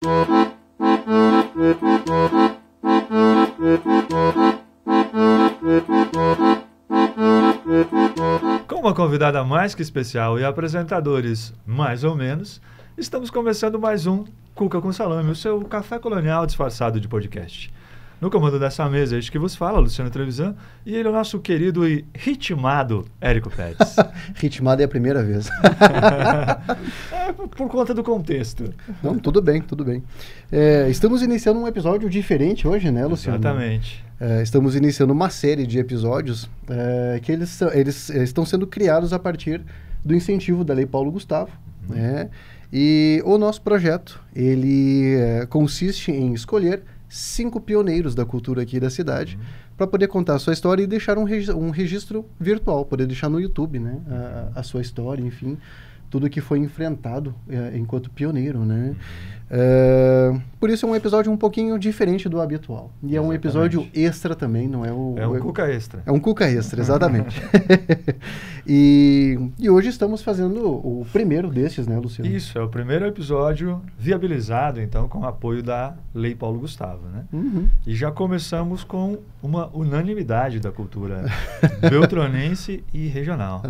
Com uma convidada mais que especial e apresentadores mais ou menos, estamos começando mais um Cuca com Salame, o seu café colonial disfarçado de podcast. No comando dessa mesa, este que vos fala, Luciano Trevisan, e ele é o nosso querido e ritmado Érico Pérez. Ritmado é a primeira vez. Por conta do contexto. Não, tudo bem, tudo bem. Estamos iniciando um episódio diferente hoje, né, Luciano? Exatamente. Estamos iniciando uma série de episódios que eles estão sendo criados a partir do incentivo da Lei Paulo Gustavo, né? E o nosso projeto, ele consiste em escolher 5 pioneiros da cultura aqui da cidade para poder contar a sua história e deixar um registro virtual, poder deixar no YouTube, né, a sua história, enfim, tudo que foi enfrentado enquanto pioneiro, né. Por isso é um episódio um pouquinho diferente do habitual. E exatamente. É um episódio extra também, não é o... É um Cuca extra. É um Cuca extra, exatamente. E hoje estamos fazendo o primeiro desses, né, Luciano? Isso, é o primeiro episódio viabilizado, então, com o apoio da Lei Paulo Gustavo, né? E já começamos com uma unanimidade da cultura beltronense e regional.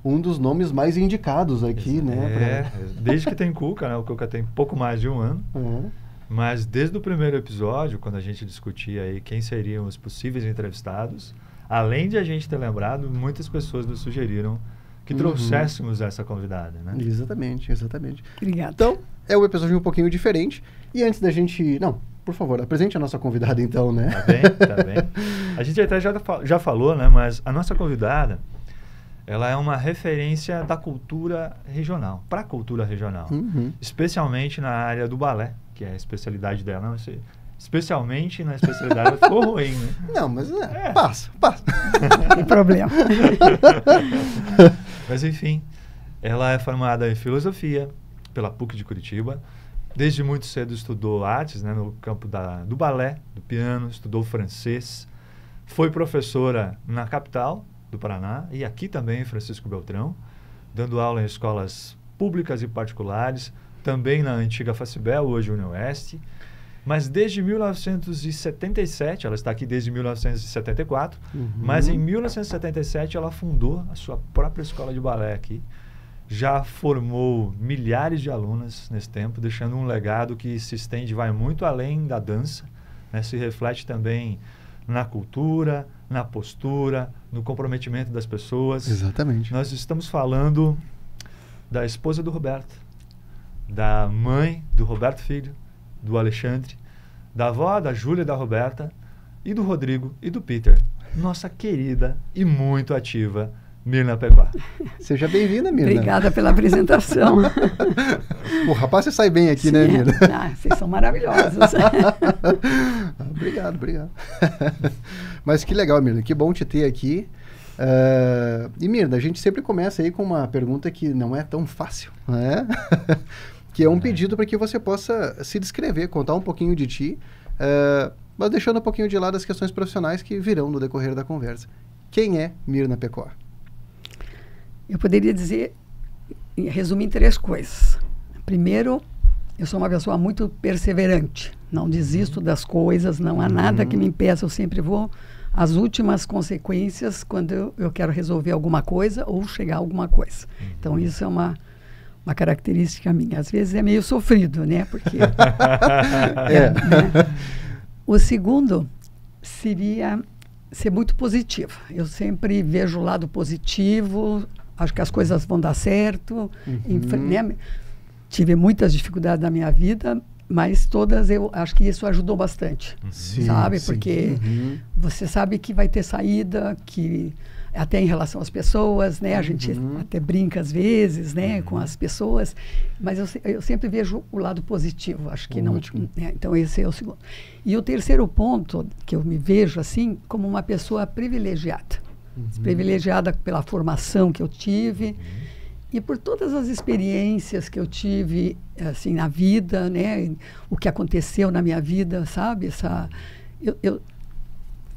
Um dos nomes mais indicados aqui, né? Desde que tem Cuca, né? O Cuca tem pouco mais de um ano. Mas desde o primeiro episódio, quando a gente discutia aí quem seriam os possíveis entrevistados, além de a gente ter lembrado, muitas pessoas nos sugeriram que trouxéssemos essa convidada, né? Exatamente, exatamente. Obrigada. Então, é um episódio um pouquinho diferente. E antes da gente... Não, por favor, apresente a nossa convidada então, né? Tá bem. A gente até já falou, né? Mas a nossa convidada, ela é uma referência da cultura regional, para a cultura regional. Especialmente na área do balé, que é a especialidade dela. Não, especialmente na especialidade, ficou ruim, né? Não, mas passa. Não tem problema. Mas enfim, ela é formada em filosofia pela PUC de Curitiba. Desde muito cedo estudou artes, né, no campo do balé, do piano, estudou francês. Foi professora na capital do Paraná e aqui também em Francisco Beltrão, dando aula em escolas públicas e particulares, também na antiga Facibel, hoje UniOeste. Mas desde 1977, ela está aqui desde 1974, mas em 1977 ela fundou a sua própria escola de balé aqui. Já formou milhares de alunas nesse tempo, deixando um legado que se estende, vai muito além da dança, né? Se reflete também na cultura, na postura, no comprometimento das pessoas. Exatamente. Nós estamos falando da esposa do Roberto, da mãe do Roberto Filho, do Alexandre, da avó, da Júlia e da Roberta, e do Rodrigo e do Peter. Nossa querida e muito ativa Mirna Pequá. Seja bem-vinda, Mirna. Obrigada pela apresentação. O rapaz, você sai bem aqui, né, Mirna? Vocês são maravilhosos. Obrigado. Mas que legal, Mirna. Que bom te ter aqui. E, Mirna, a gente sempre começa aí com uma pergunta que não é tão fácil, né? Que é um pedido para que você possa se descrever, contar um pouquinho de ti, mas deixando um pouquinho de lado as questões profissionais que virão no decorrer da conversa. Quem é Mirna Pequá? Eu poderia dizer, resumir em 3 coisas. Primeiro, eu sou uma pessoa muito perseverante. Não desisto das coisas, não há nada que me impeça. Eu sempre vou às últimas consequências quando eu quero resolver alguma coisa ou chegar a alguma coisa. Então, isso é uma característica minha. Às vezes é meio sofrido, né? Porque né? O segundo seria ser muito positiva. Eu sempre vejo o lado positivo, acho que as coisas vão dar certo. Né? Tive muitas dificuldades na minha vida, mas todas eu acho que isso ajudou bastante, sabe? Porque você sabe que vai ter saída, que até em relação às pessoas, né? A gente até brinca às vezes, né? Com as pessoas, mas eu sempre vejo o lado positivo. Acho que não. Né? Então esse é o segundo. E o terceiro ponto que eu me vejo assim como uma pessoa privilegiada, privilegiada pela formação que eu tive e por todas as experiências que eu tive assim na vida, né? O que aconteceu na minha vida, sabe?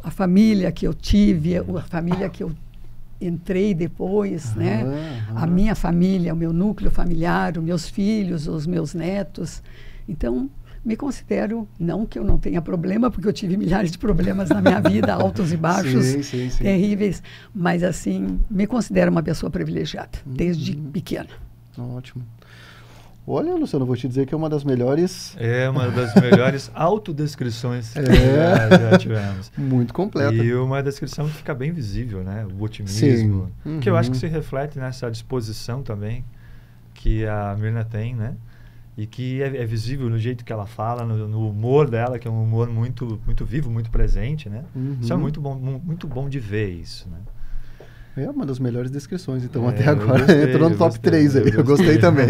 A família que eu tive, a família que eu entrei depois, né? A minha família, o meu núcleo familiar, os meus filhos, os meus netos. Então, me considero, não que eu não tenha problema, porque eu tive milhares de problemas na minha vida, altos e baixos, sim. terríveis, mas assim, me considero uma pessoa privilegiada, desde pequena. Ótimo. Olha, Luciano, vou te dizer que é uma das melhores... É uma das melhores autodescrições que já tivemos. Muito completa. E uma descrição que fica bem visível, né? O otimismo, que eu acho que se reflete nessa disposição também que a Myrna tem, né? E que é visível no jeito que ela fala, no humor dela, que é um humor muito, muito vivo, muito presente, né? Isso é muito bom de ver isso, né? É uma das melhores descrições, então, até agora. Gostei, entrou no top 3 aí, eu gostei também.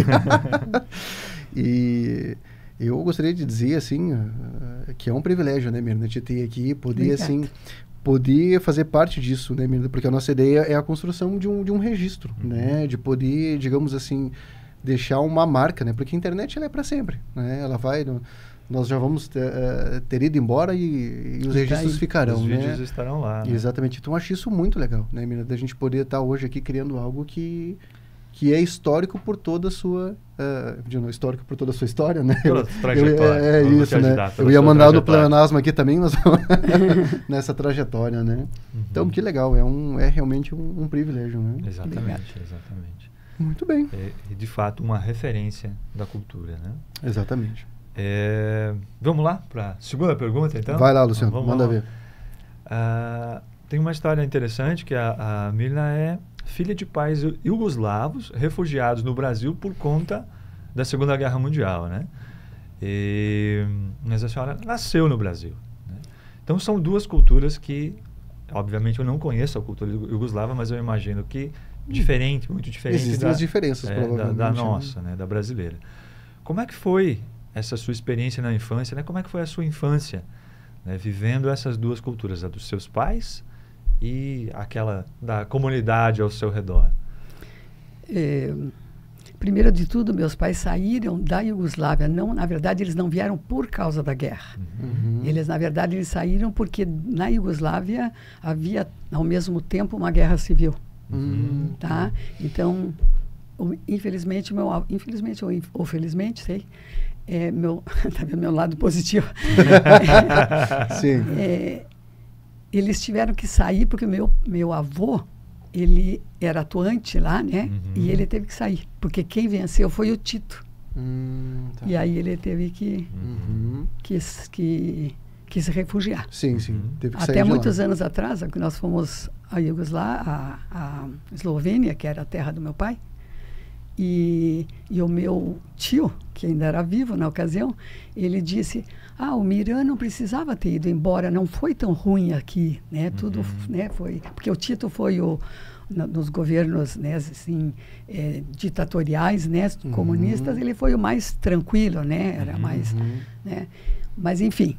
E eu gostaria de dizer, assim, que é um privilégio, né, Myrna, te ter aqui, poder, assim, poder fazer parte disso, né, Myrna, porque a nossa ideia é a construção de um registro, né, de poder, digamos assim, deixar uma marca, né, porque a internet, ela é para sempre, né, ela vai... Nós já vamos ter ido embora e os registros ficarão, os né? Os vídeos estarão lá. Né? Exatamente. Então, acho isso muito legal, né, Myrna? Da gente poder estar hoje aqui criando algo que é histórico por toda a sua... histórico por toda a sua história, né? Toda a trajetória. Isso, né? Eu ia mandar no pleonasmo aqui também, mas nessa trajetória, né? Então, que legal. É realmente um privilégio, né? Exatamente. Muito bem. E, de fato, uma referência da cultura, né? Exatamente. Vamos lá para a segunda pergunta, então? Vai lá, Luciano, manda ver. Tem uma história interessante que a Myrna é filha de pais iugoslavos refugiados no Brasil por conta da Segunda Guerra Mundial, né? Mas a senhora nasceu no Brasil, né? Então são duas culturas que, obviamente, eu não conheço a cultura iugoslava, mas eu imagino que muito diferente existem as diferenças, provavelmente, da nossa, né? Da brasileira. Como é que foi essa sua experiência na infância, né? Como é que foi a sua infância, né? Vivendo essas duas culturas, a dos seus pais e aquela da comunidade ao seu redor? Primeiro de tudo, meus pais saíram da Iugoslávia. Na verdade, eles não vieram por causa da guerra. Eles, na verdade, eles saíram porque na Iugoslávia havia, ao mesmo tempo, uma guerra civil. Tá? Então, infelizmente ou felizmente, sei, tá vendo meu lado positivo. Sim. Eles tiveram que sair porque meu avô, ele era atuante lá, né? E ele teve que sair, porque quem venceu foi o Tito. Tá. E aí ele teve que se refugiar. Sim. Teve que sair até de muitos lá. anos atrás, que nós fomos à a Eslovênia, que era a terra do meu pai, e o meu tio, que ainda era vivo na ocasião, ele disse: o Miran não precisava ter ido embora, não foi tão ruim aqui, né? Tudo, né, foi... Porque o Tito foi nos governos, né, assim, ditatoriais, né, comunistas, ele foi o mais tranquilo, né? Era mais... Né? Mas, enfim,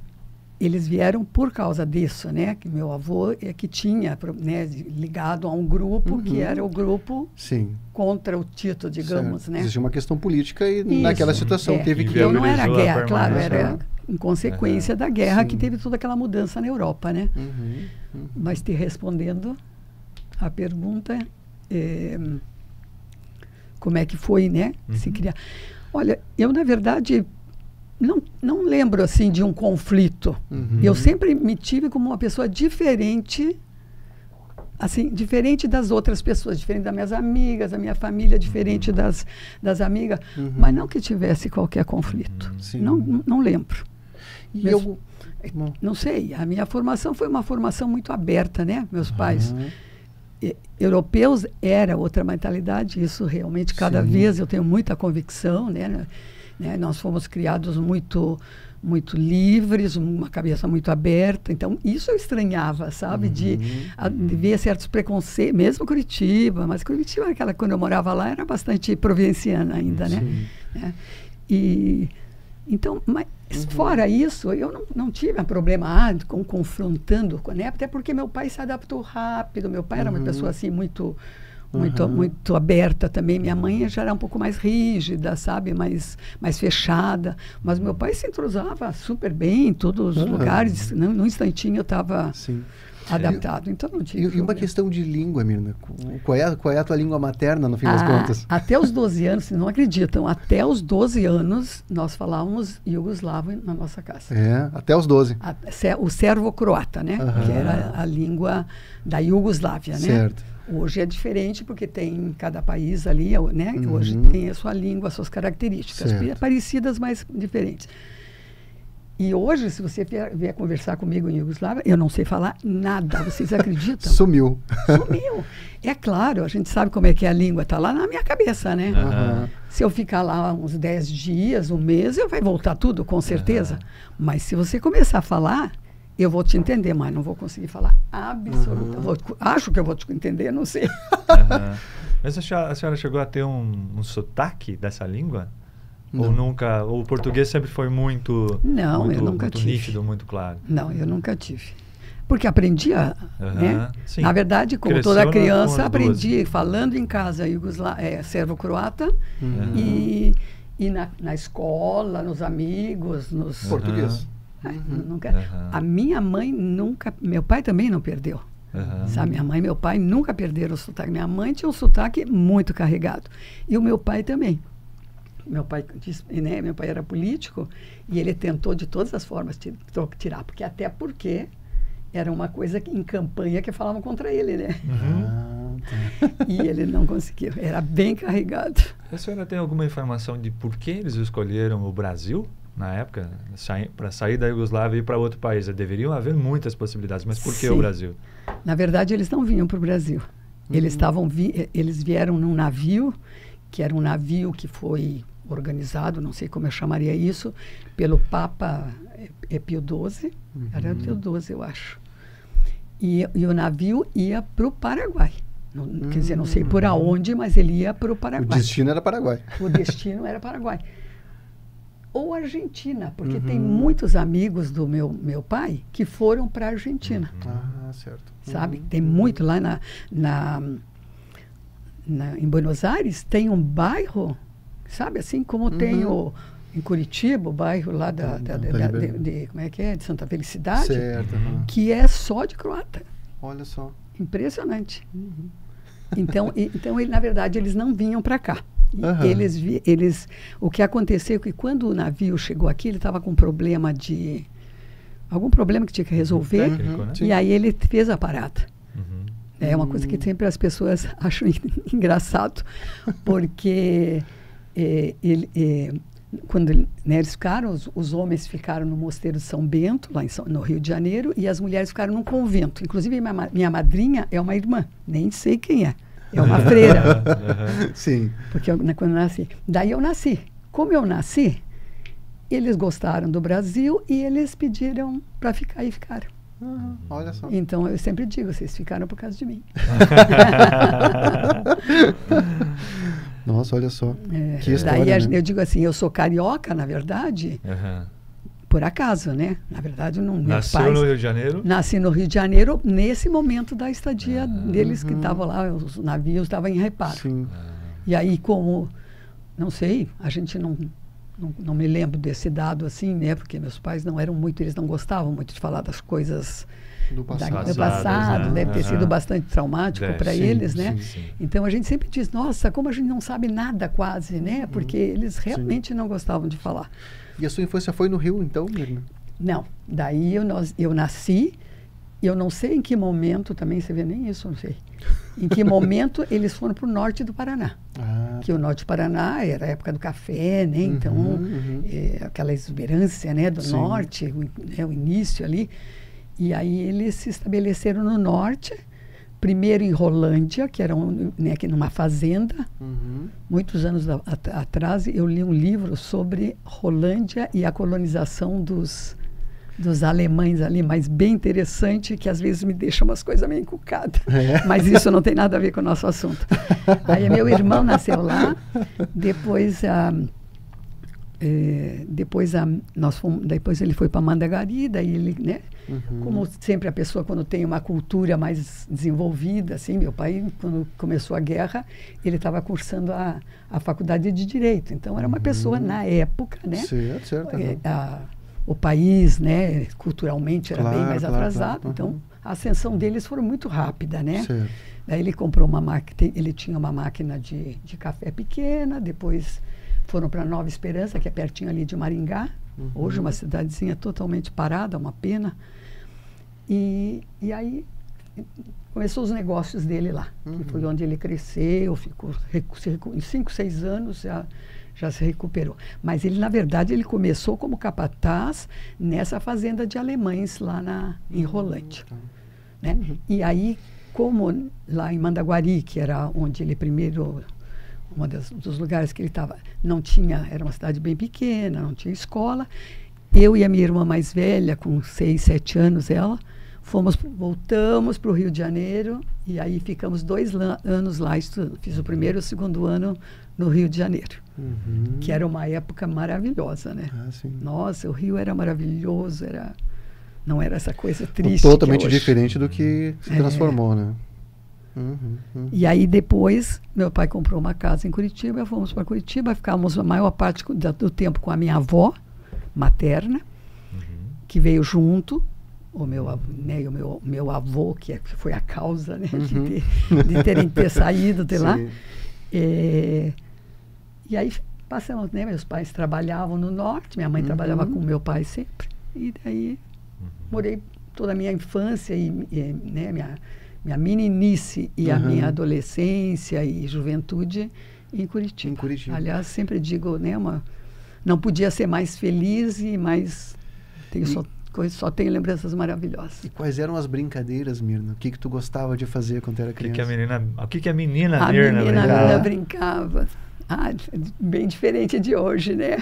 eles vieram por causa disso, né? Que meu avô que tinha, né, ligado a um grupo que era o grupo contra o Tito, digamos, né? Existia uma questão política e naquela situação teve que... Então não era guerra, claro, era em consequência da guerra que teve toda aquela mudança na Europa, né? Mas te respondendo a pergunta, como é que foi, né? Se criar. Olha, eu na verdade não lembro assim de um conflito. Eu sempre me tive como uma pessoa diferente, assim, diferente das outras pessoas, diferente das minhas amigas, da minha família, diferente das amigas, mas não que tivesse qualquer conflito. Não lembro. Não sei, a minha formação foi uma formação muito aberta, né? Meus pais europeus era outra mentalidade, isso realmente cada vez eu tenho muita convicção, né? Nós fomos criados muito livres, uma cabeça muito aberta, então isso eu estranhava, sabe, de ver certos preconceitos, mesmo Curitiba, mas Curitiba, quando eu morava lá, era bastante provinciana ainda, né? E então, mas fora isso, eu não tive um problema confrontando, né? Até porque meu pai se adaptou rápido, meu pai era uma pessoa assim muito aberta também. Minha mãe já era um pouco mais rígida, sabe, mais fechada, mas meu pai se entrosava super bem em todos os lugares. No instantinho eu estava adaptado. Então não tinha E uma problema. questão de língua, Mirna. Qual é a tua língua materna, no fim das contas? Até os 12 anos, vocês não acreditam, até os 12 anos nós falávamos iugoslavo na nossa casa. Até os 12. O servo-croata, né? Que era a língua da Iugoslávia, né? Certo. Hoje é diferente porque tem cada país ali, né? Hoje tem a sua língua, as suas características, parecidas, mas diferentes. E hoje, se você vier conversar comigo em Iugoslávia, eu não sei falar nada, vocês acreditam? Sumiu. Sumiu. É claro, a gente sabe como é que é a língua, está lá na minha cabeça, né? Se eu ficar lá uns 10 dias, um mês, vai voltar tudo, com certeza. Mas se você começar a falar, eu vou te entender, mas não vou conseguir falar absolutamente. Acho que eu vou te entender, não sei. Mas a senhora chegou a ter um sotaque dessa língua? Não. Ou nunca? Ou o português sempre foi muito, não, eu nunca muito tive. nítido, muito claro? Não, eu nunca tive. Porque aprendia, né? Sim. Na verdade, como Cresceu toda criança, com as aprendi duas. Falando em casa servo-croata e na escola, nos amigos, nos... Português. Nunca. A minha mãe nunca... Meu pai também não perdeu. Sabe? Minha mãe e meu pai nunca perderam o sotaque. Minha mãe tinha um sotaque muito carregado. E o meu pai também. Meu pai era político e ele tentou de todas as formas tirar, porque era uma coisa em campanha que falavam contra ele, né? E ele não conseguiu, era bem carregado. A senhora tem alguma informação de por que eles escolheram o Brasil na época, para sair da Iugoslávia e ir para outro país? Deveriam haver muitas possibilidades, mas por que o Brasil? Na verdade, eles não vinham para o Brasil. Eles vieram num navio, que era um navio que foi organizado, não sei como eu chamaria isso, pelo Papa Pio XII, era Pio XII, eu acho. E o navio ia para o Paraguai. Quer dizer, não sei por aonde, mas ele ia para o Paraguai. O destino era Paraguai. O destino era Paraguai. Ou Argentina, porque tem muitos amigos do meu pai que foram para a Argentina. Certo. Sabe? Tem muito lá em Buenos Aires, tem um bairro, sabe, assim como tem em Curitiba, o bairro lá como é que é? De Santa Felicidade, que é só de croata. Olha só. Impressionante. Então, na verdade, eles não vinham para cá. O que aconteceu é que quando o navio chegou aqui, ele estava com algum problema que tinha que resolver, técnico, né? E aí ele fez a parada. É uma coisa que sempre as pessoas acham engraçado, porque quando eles ficaram, os homens ficaram no Mosteiro de São Bento, lá no Rio de Janeiro, e as mulheres ficaram num convento. Inclusive, minha madrinha é uma irmã, nem sei quem é. É uma freira. Sim. Porque quando eu nasci. Daí eu nasci. Como eu nasci, eles gostaram do Brasil e eles pediram para ficar e ficaram. Olha só. Então eu sempre digo, vocês ficaram por causa de mim. Nossa, olha só. Que história, daí né? eu digo assim, eu sou carioca, na verdade, por acaso, né? Na verdade, não. Nasceu no Rio de Janeiro? Nasci no Rio de Janeiro nesse momento da estadia deles que estavam lá, os navios estavam em reparo. Sim. E aí, como, não sei, a gente não me lembro desse dado assim, né? Porque meus pais eles não gostavam muito de falar das coisas do passado, né? Deve ter sido bastante traumático para eles, né? Sim. Então a gente sempre diz, nossa, como a gente não sabe nada quase, né? Porque eles realmente não gostavam de falar. E a sua infância foi no Rio, então, Mirna? Não. Daí eu nasci, eu não sei em que momento, também você vê nem isso, não sei. Em que momento eles foram para o norte do Paraná. Que o norte do Paraná era a época do café, né? Então, aquela exuberância, né, do norte, o início ali. E aí eles se estabeleceram no norte, primeiro em Rolândia, que era aqui numa fazenda. Muitos anos atrás eu li um livro sobre Rolândia e a colonização dos alemães ali, mas bem interessante, que às vezes me deixa umas coisas meio encucadas. Mas isso não tem nada a ver com o nosso assunto. Aí meu irmão nasceu lá, depois ele foi para Mandagari, daí ele, né? Como sempre a pessoa quando tem uma cultura mais desenvolvida, assim, meu pai, quando começou a guerra, ele estava cursando a faculdade de Direito. Então era uma pessoa na época, né? Certo. o país, né, culturalmente era bem mais atrasado, claro. então a ascensão deles foi muito rápida, né? Certo. Daí ele comprou uma máquina, ele tinha uma máquina de café pequena, depois foram para Nova Esperança, que é pertinho ali de Maringá, hoje uma cidadezinha totalmente parada, uma pena. E aí começou os negócios dele lá, que foi onde ele cresceu, ficou em 5, 6 anos já se recuperou. Mas ele, na verdade, ele começou como capataz nessa fazenda de alemães lá em Rolândia. Né? E aí, como lá em Mandaguari, que era onde ele primeiro, dos lugares que ele estava, não tinha, era uma cidade bem pequena, não tinha escola, eu e a minha irmã mais velha, com 6, 7 anos ela, voltamos para o Rio de Janeiro e aí ficamos 2 anos lá estudando. Fiz o primeiro e o segundo ano no Rio de Janeiro, que era uma época maravilhosa, né? Nossa, o Rio era maravilhoso, não era essa coisa triste. Totalmente diferente do que se transformou, né? E aí depois, meu pai comprou uma casa em Curitiba, fomos para Curitiba, ficávamos a maior parte do tempo com a minha avó materna, que veio junto, o meu avô, que foi a causa, né, de terem saído de lá. E aí passamos, né, meus pais trabalhavam no norte, minha mãe trabalhava com meu pai sempre, e daí morei toda a minha infância e né, minha meninice e a minha adolescência e juventude em Curitiba. Aliás, sempre digo, né, não podia ser mais feliz e mais... Só tenho lembranças maravilhosas. E quais eram as brincadeiras, Mirna? O que tu gostava de fazer quando era criança? O que a menina Mirna brincava? A menina brincava. Bem diferente de hoje, né?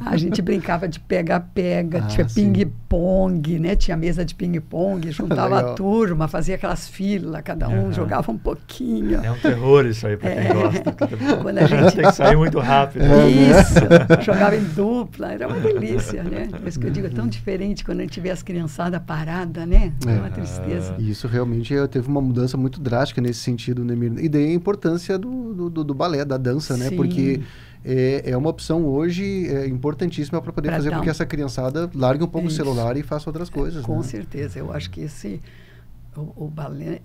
A gente brincava de pega-pega, tinha ping-pong, né? Tinha mesa de ping-pong, juntava a turma, fazia aquelas filas, cada um jogava um pouquinho. É um terror isso aí para quem gosta. Quando a gente tem que sair muito rápido. Isso, jogava em dupla, era uma delícia, né? Por isso que eu digo, é tão diferente quando a gente vê as criançadas paradas, né? É uma tristeza. E isso realmente teve uma mudança muito drástica nesse sentido, né, Mirna? E daí a importância do balé, da dança, né? Porque... É uma opção hoje importantíssima para poder fazer com que essa criançada largue um pouco o celular e faça outras coisas. Com né? certeza. Eu acho que o balé,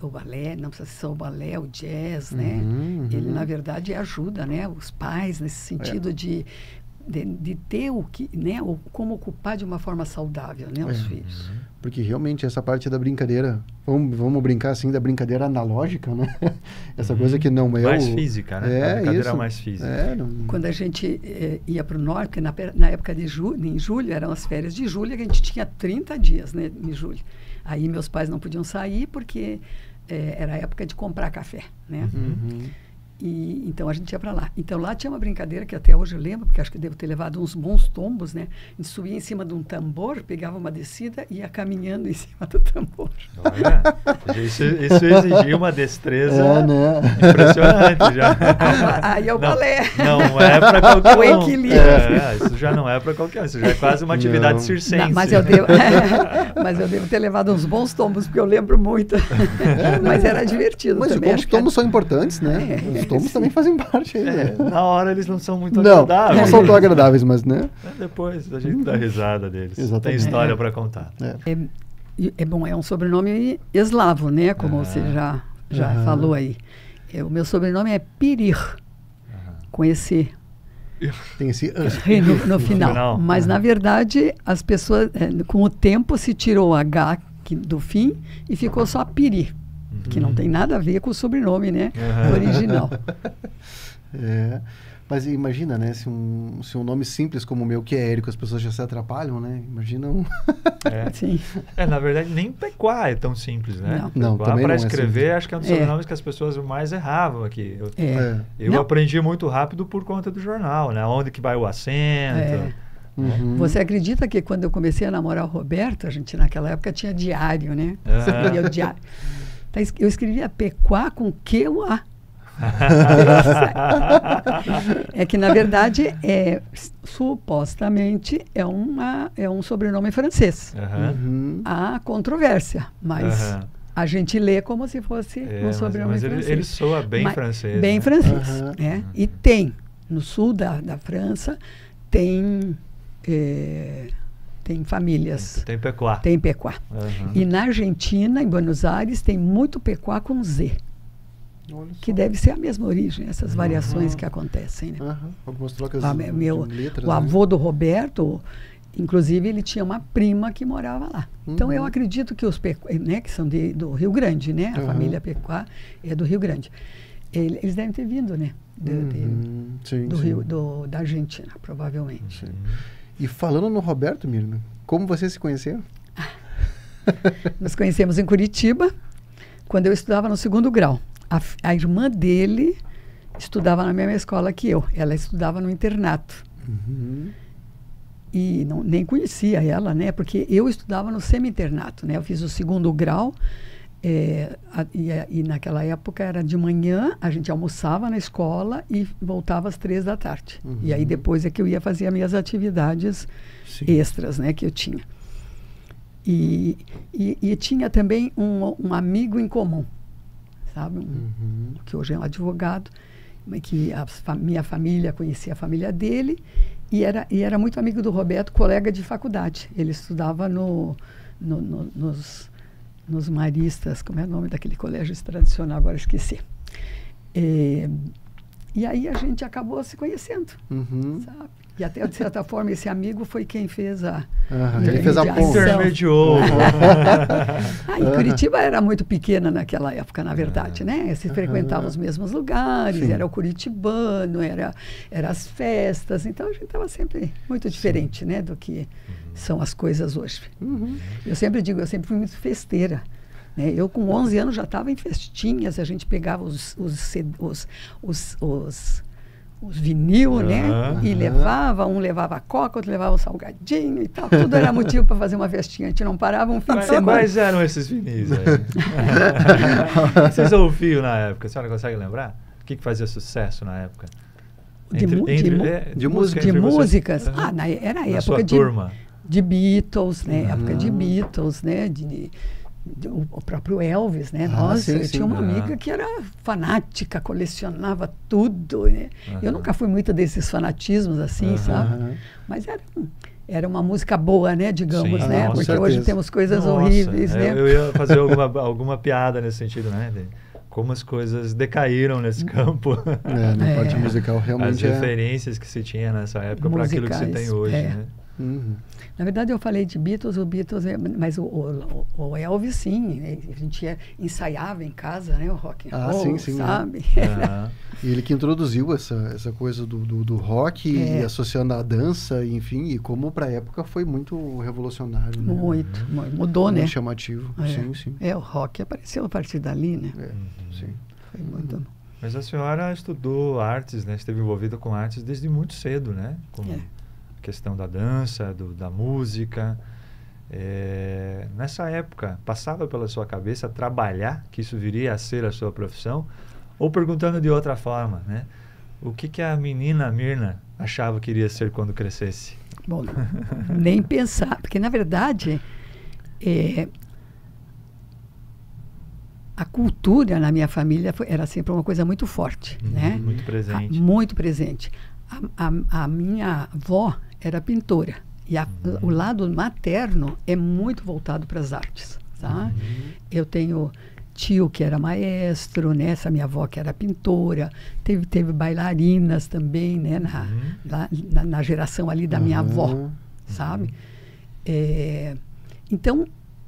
não precisa ser só o balé, o jazz, né? Ele, na verdade, ajuda, né? Os pais nesse sentido de ter como ocupar de uma forma saudável, né? Os filhos. Porque realmente essa parte da brincadeira, vamos brincar assim, da brincadeira analógica, né? Essa coisa que não é mais física, né? A brincadeira isso. Mais física. Quando a gente ia para o norte, na época de em julho, eram as férias de julho, que a gente tinha 30 dias, né, em julho. Aí meus pais não podiam sair porque era a época de comprar café, né? E então a gente ia para lá. Então lá tinha uma brincadeira que até hoje eu lembro, porque acho que devo ter levado uns bons tombos, né? A gente subia em cima de um tambor, pegava uma descida e ia caminhando em cima do tambor. Olha, isso exigia uma destreza impressionante já. Aí é o balé. Não é para qualquer um. O equilíbrio. Isso já não é para qualquer um. Isso já é quase uma atividade circense. Mas eu devo ter levado uns bons tombos, porque eu lembro muito. Mas era divertido também. Mas os tombos são importantes, né? Os tombos também fazem parte. Na hora eles não são muito agradáveis. Não são tão agradáveis, mas né? Depois a gente dá risada deles. Exatamente. Tem história para contar. É um sobrenome eslavo, né? Como você já falou aí. O meu sobrenome é Pirir, com esse... Tem esse no final. Mas, na verdade, as pessoas, com o tempo, se tirou o H do fim e ficou só Piri. Que não tem nada a ver com o sobrenome, né? Original. Mas imagina, né? Se um nome simples como o meu, que é Érico, as pessoas já se atrapalham, né? Imagina Sim. Na verdade, nem Pequá é tão simples, né? Não, Pequá, também para não escrever, acho que é um dos sobrenomes que as pessoas mais erravam aqui. Eu aprendi muito rápido por conta do jornal, né? Onde que vai o acento. Você acredita que quando eu comecei a namorar o Roberto, a gente naquela época tinha diário, né? O diário. Eu escrevia Pequá com Q-U-A. É que, na verdade, supostamente é um sobrenome francês. Há controvérsia, mas a gente lê como se fosse um sobrenome francês. Ele soa bem francês. Bem francês. E tem, no sul da França, tem tem famílias. Tem pecuá. Tem pecuá. Uhum. E na Argentina, em Buenos Aires, tem muito pecuá com Z. Olha só. Que deve ser a mesma origem, essas variações que acontecem, né? Algumas trocas Ah, de letras, o avô do Roberto, inclusive, ele tinha uma prima que morava lá. Então, eu acredito que os pecuá, né, que são do Rio Grande, né? A família pecuá é do Rio Grande. Eles devem ter vindo, né? Do Rio, da Argentina, provavelmente. Sim. E falando no Roberto, Mirna, como vocês se conheceram? Nos conhecemos em Curitiba, quando eu estudava no 2º grau. A irmã dele estudava na mesma escola que eu. Ela estudava no internato. E nem conhecia ela, né? Porque eu estudava no semi-internato, né? Eu fiz o 2º grau. E naquela época era de manhã, a gente almoçava na escola e voltava às 3 da tarde. E aí depois é que eu ia fazer as minhas atividades extras, né, que eu tinha. E tinha também um amigo em comum, sabe? Que hoje é um advogado, que minha família conhecia a família dele e era muito amigo do Roberto, colega de faculdade. Ele estudava nos Maristas, como é o nome daquele colégio tradicional, agora esqueci. E aí a gente acabou se conhecendo, sabe? E até, de certa forma, esse amigo foi quem fez ele fez a ponte. Intermediou. Em Curitiba era muito pequena naquela época, na verdade, né? Se frequentava os mesmos lugares, era o curitibano, era as festas. Então, a gente estava sempre muito diferente, né? Do que são as coisas hoje. Eu sempre digo, eu sempre fui muito festeira. Né? Eu, com 11 anos, já estava em festinhas. A gente pegava os vinil, né? E levava, um levava coca, outro levava o salgadinho e tal. Tudo era motivo para fazer uma festinha. A gente não parava um fim de semana. Quais eram esses vinis aí? Vocês ouviam na época? A senhora consegue lembrar? O que fazia sucesso na época? De músicas? Era a época de Beatles, né? Época de Beatles, né? O próprio Elvis, né? Nossa, eu tinha uma amiga que era fanática, colecionava tudo, né? Eu nunca fui muito desses fanatismos assim, sabe? Mas era uma música boa, né? Digamos, sim, né? Porque hoje temos coisas horríveis, né? Eu ia fazer alguma piada nesse sentido, né? Como as coisas decaíram nesse campo. Na parte musical realmente as referências que se tinha nessa época para aquilo que se tem hoje, né? Na verdade, eu falei de Beatles, mas o Elvis, sim, a gente ensaiava em casa, né, o rock and roll, sim, sabe? E ele que introduziu essa coisa do rock e associando a dança, enfim, e como para a época foi muito revolucionário, né? Muito, mudou, né? Muito chamativo, sim. O rock apareceu a partir dali, né? Sim. Foi muito... Mas a senhora estudou artes, né? Esteve envolvida com artes desde muito cedo, né? Questão da dança, da música. Nessa época, passava pela sua cabeça trabalhar, que isso viria a ser a sua profissão? Ou perguntando de outra forma, né? O que a menina Mirna achava que iria ser quando crescesse? Bom, nem pensar, porque na verdade a cultura na minha família era sempre uma coisa muito forte, né? Muito presente. Muito presente. A minha avó era pintora e o lado materno é muito voltado para as artes, tá? Eu tenho tio que era maestro, né? Essa minha avó que era pintora, teve bailarinas também, né? Na geração ali da minha avó, sabe? Então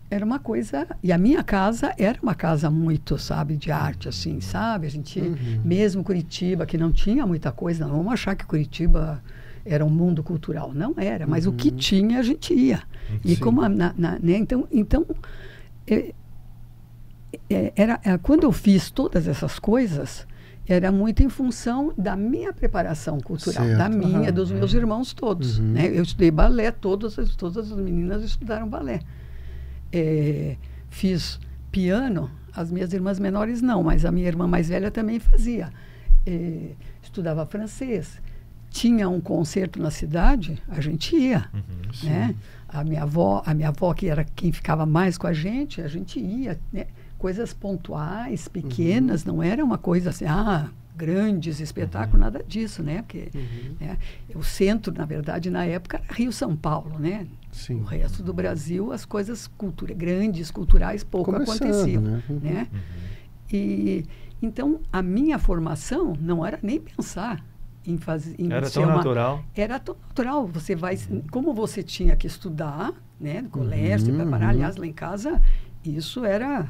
era uma coisa, e a minha casa era uma casa muito, sabe, de arte, assim, sabe? A gente, mesmo Curitiba, que não tinha muita coisa, não vamos achar que Curitiba era um mundo cultural, não era, mas o que tinha a gente ia. E como né? Então quando eu fiz todas essas coisas, era muito em função da minha preparação cultural, da minha, dos meus irmãos todos, né? Eu estudei balé, todas as meninas estudaram balé. Fiz piano, as minhas irmãs menores não, mas a minha irmã mais velha também fazia. Estudava francês. Tinha um concerto na cidade, a gente ia, né? A minha avó, que era quem ficava mais com a gente ia, né? Coisas pontuais, pequenas, não era uma coisa assim, grandes espetáculos, nada disso, né? Porque né, o centro, na verdade, na época, era Rio-São Paulo, né? Sim. O resto do Brasil, as coisas grandes, culturais, pouco aconteciam, né? E então, a minha formação não era nem pensar em fazer... Era tão natural? Era tão natural. Você vai... Como você tinha que estudar, né? No colégio, preparar. Aliás, lá em casa, isso era...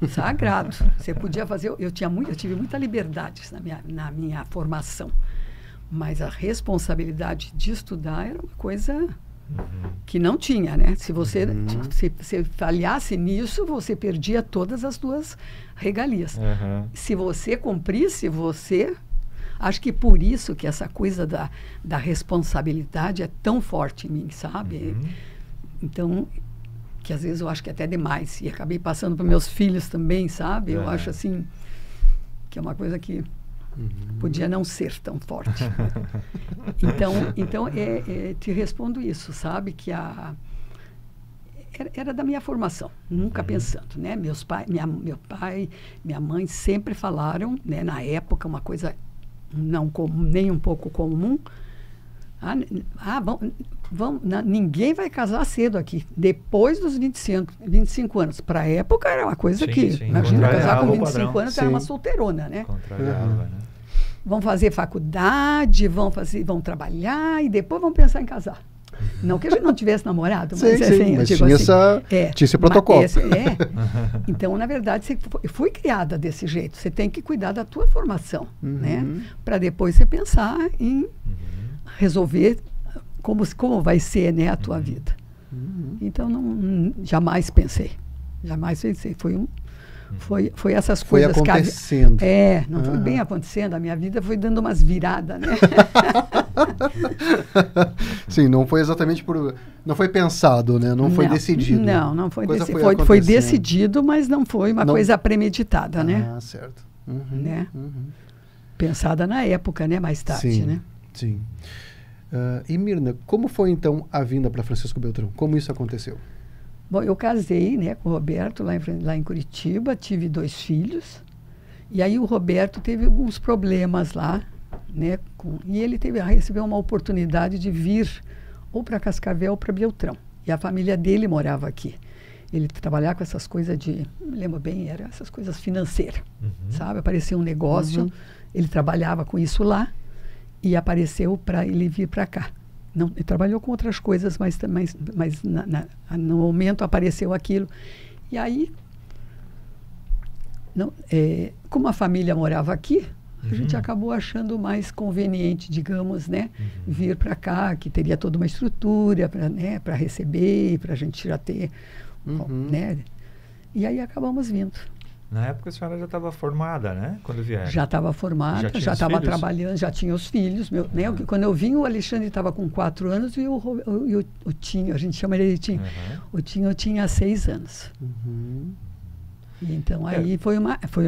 Sagrado. Você podia fazer... Eu tive muita liberdade na minha formação. Mas a responsabilidade de estudar era uma coisa que não tinha, né? Se você falhasse nisso, você perdia todas as duas regalias. Se você cumprisse, acho que por isso que essa coisa da responsabilidade é tão forte em mim, sabe? Então, que às vezes eu acho que é até demais. E acabei passando para meus filhos também, sabe? Eu acho assim, que é uma coisa que podia não ser tão forte. Então te respondo isso, sabe? Que era da minha formação, nunca pensando, né? Meu pai, minha mãe sempre falaram, né? Na época, uma coisa não nem um pouco comum. Ninguém vai casar cedo aqui, depois dos 25 anos. Para a época era uma coisa imagina, casar com 25 anos, era uma solteirona, né? Né? Vão fazer faculdade, vão trabalhar e depois vão pensar em casar. Não que a gente não tivesse namorado, mas mas tinha esse protocolo. Então, na verdade, eu fui criada desse jeito. Você tem que cuidar da tua formação, né? Para depois você pensar em resolver como vai ser, né, a tua vida. Então, jamais pensei. Foi essas coisas que... Foi acontecendo. Não foi bem acontecendo. A minha vida foi dando umas viradas, né? Sim, não foi exatamente não foi pensado, né? Não foi decidido. Não foi decidido. Foi decidido, mas não foi uma coisa premeditada, né? Ah, certo. Né? Pensada na época, né? Mais tarde, né? Sim. E Mirna, como foi então a vinda para Francisco Beltrão? Como isso aconteceu? Bom, eu casei, né, com o Roberto lá em Curitiba, tive 2 filhos, e aí o Roberto teve alguns problemas lá, né, e ele recebeu uma oportunidade de vir ou para Cascavel ou para Beltrão, e a família dele morava aqui. Ele trabalhava com essas coisas não me lembro bem, eram essas coisas financeiras, sabe? Apareceu um negócio, ele trabalhava com isso lá, e apareceu para ele vir para cá. Não, ele trabalhou com outras coisas, mas no momento apareceu aquilo. E aí, como a família morava aqui, a gente acabou achando mais conveniente, digamos, né, vir para cá, que teria toda uma estrutura para receber, para a gente já ter, né? E aí acabamos vindo. Na época a senhora já estava formada, né? Quando vieram. Já estava formada, já estava trabalhando, já tinha os filhos. Né? Quando eu vim, o Alexandre estava com 4 anos e o Tinho, a gente chama ele de Tinho. O Tinho tinha 6 anos. E então aí foi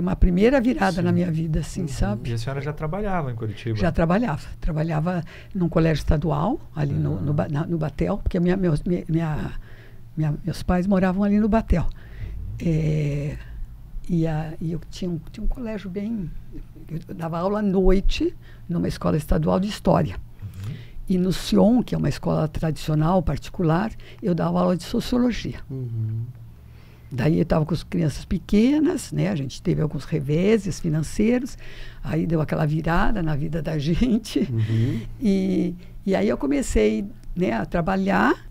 uma primeira virada na minha vida, assim, sabe? E a senhora já trabalhava em Curitiba? Já trabalhava. Trabalhava num colégio estadual, ali no Batel, porque meus pais moravam ali no Batel. E eu tinha um colégio bem... Eu dava aula à noite numa escola estadual de História. E no Sion, que é uma escola tradicional, particular, eu dava aula de Sociologia. Daí eu estava com as crianças pequenas, né? A gente teve alguns reveses financeiros, aí deu aquela virada na vida da gente. E aí eu comecei, né, a trabalhar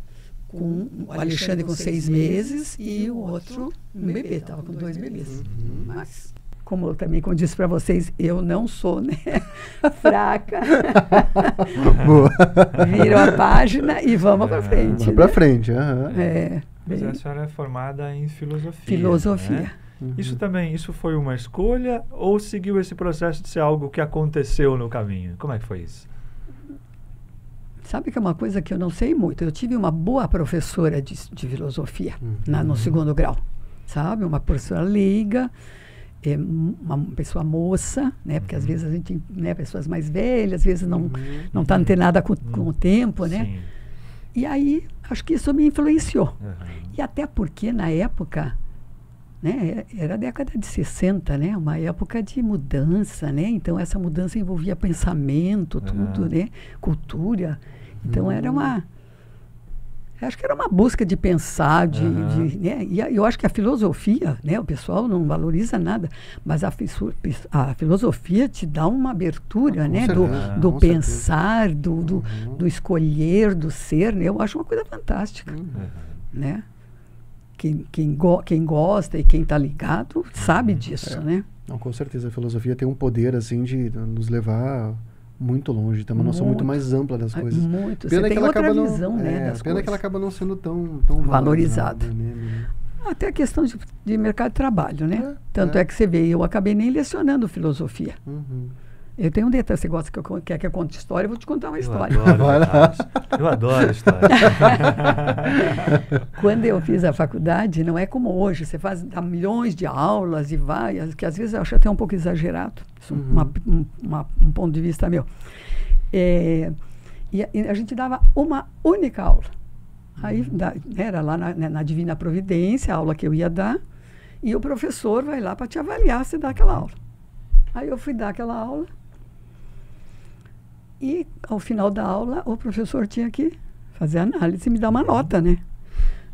com o Alexandre com 6 meses e o outro um bebê, estava com 2 bebês. Mas, como eu também disse para vocês, eu não sou, né, fraca. Virou a página e vamos para frente. Vamos para frente. Mas a senhora é formada em filosofia. Filosofia. Né? Isso foi uma escolha ou seguiu esse processo de ser algo que aconteceu no caminho? Como é que foi isso? Sabe que é uma coisa que eu não sei muito. Eu tive uma boa professora de filosofia no 2º grau, sabe? Uma professora leiga, uma pessoa moça, né? Porque às vezes a gente, né, pessoas mais velhas, às vezes não está antenada com o tempo, né? Sim. E aí, acho que isso me influenciou. E até porque, na época, né? Era a década de 60, né? Uma época de mudança, né? Então, essa mudança envolvia pensamento, tudo, né? Cultura. Então, era uma... Acho que era uma busca de pensar, né? E eu acho que a filosofia, né? O pessoal não valoriza nada, mas a filosofia te dá uma abertura, né? Do pensar, do escolher, do ser, né? Eu acho uma coisa fantástica, né? Quem gosta e quem está ligado sabe disso, né? Não, com certeza, a filosofia tem um poder, assim, de nos levar muito longe, tem uma noção muito mais ampla das coisas. Muito, você tem outra visão, né, das pena coisas. Que ela acaba não sendo tão valorizada. Né? Até a questão de mercado de trabalho, né? Tanto é que você vê, eu acabei nem lecionando filosofia. Eu tenho um detalhe, você quer que eu conte história? Eu vou te contar uma história. Eu adoro história. Quando eu fiz a faculdade, não é como hoje, você dá milhões de aulas e vai, que às vezes eu acho até um pouco exagerado, isso um ponto de vista meu. E a gente dava uma única aula. Aí era lá na Divina Providência, a aula que eu ia dar, e o professor vai lá para te avaliar se dá aquela aula. Aí eu fui dar aquela aula, e ao final da aula o professor tinha que fazer análise e me dar uma nota, né?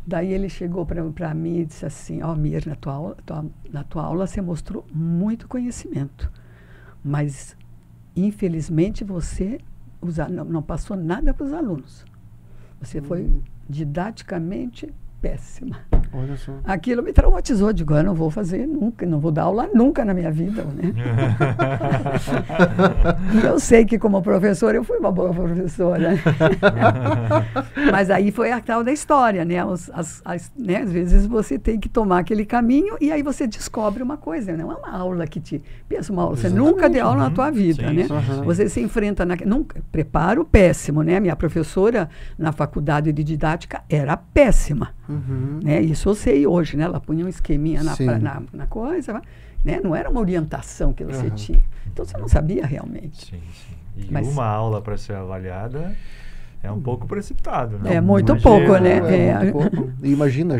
Daí ele chegou para mim e disse assim: ó, Mir, na tua aula você mostrou muito conhecimento, mas infelizmente você não passou nada para os alunos. Você foi didaticamente péssima. Olha só. Aquilo me traumatizou. Digo, eu não vou fazer nunca, não vou dar aula nunca na minha vida, né? Eu sei que como professora eu fui uma boa professora. Mas aí foi a tal da história, né? Né? Às vezes você tem que tomar aquele caminho e aí você descobre uma coisa, não é uma aula que te... Pensa uma aula, você nunca deu aula na tua vida, né? Você se enfrenta... Preparo péssimo, né? Minha professora na faculdade de didática era péssima. Né? Isso eu sei hoje, né? Ela punha um esqueminha na coisa, né? Não era uma orientação que você tinha. Então você não sabia realmente. Sim. E uma aula para ser avaliada é um pouco precipitado, né? É muito pouco, né? Muito pouco. E imagina,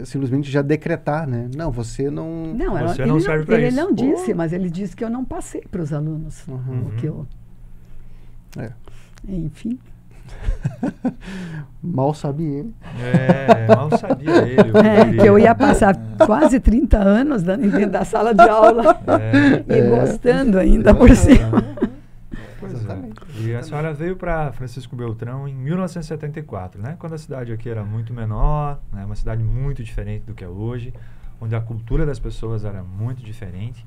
simplesmente já decretar, né? Não, você não... Você não serve para isso. Ele não disse, mas ele disse que eu não passei para os alunos. O que eu... Enfim... Mal sabia ele. Mal sabia ele. Que eu ia passar quase 30 anos dentro da sala de aula e gostando ainda por cima. Exatamente. E a senhora veio para Francisco Beltrão em 1974, né? Quando a cidade aqui era muito menor, né? Uma cidade muito diferente do que é hoje, onde a cultura das pessoas era muito diferente.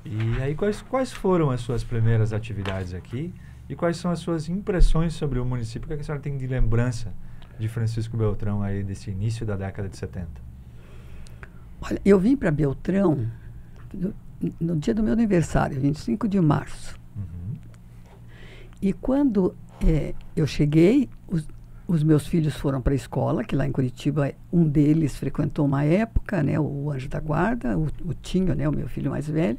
E aí, quais foram as suas primeiras atividades aqui? E quais são as suas impressões sobre o município? O que a senhora tem de lembrança de Francisco Beltrão aí desse início da década de 70? Olha, eu vim para Beltrão no dia do meu aniversário, 25 de março. E quando eu cheguei, os meus filhos foram para a escola, que lá em Curitiba um deles frequentou uma época, né, o Anjo da Guarda, o Tinho, né, o meu filho mais velho.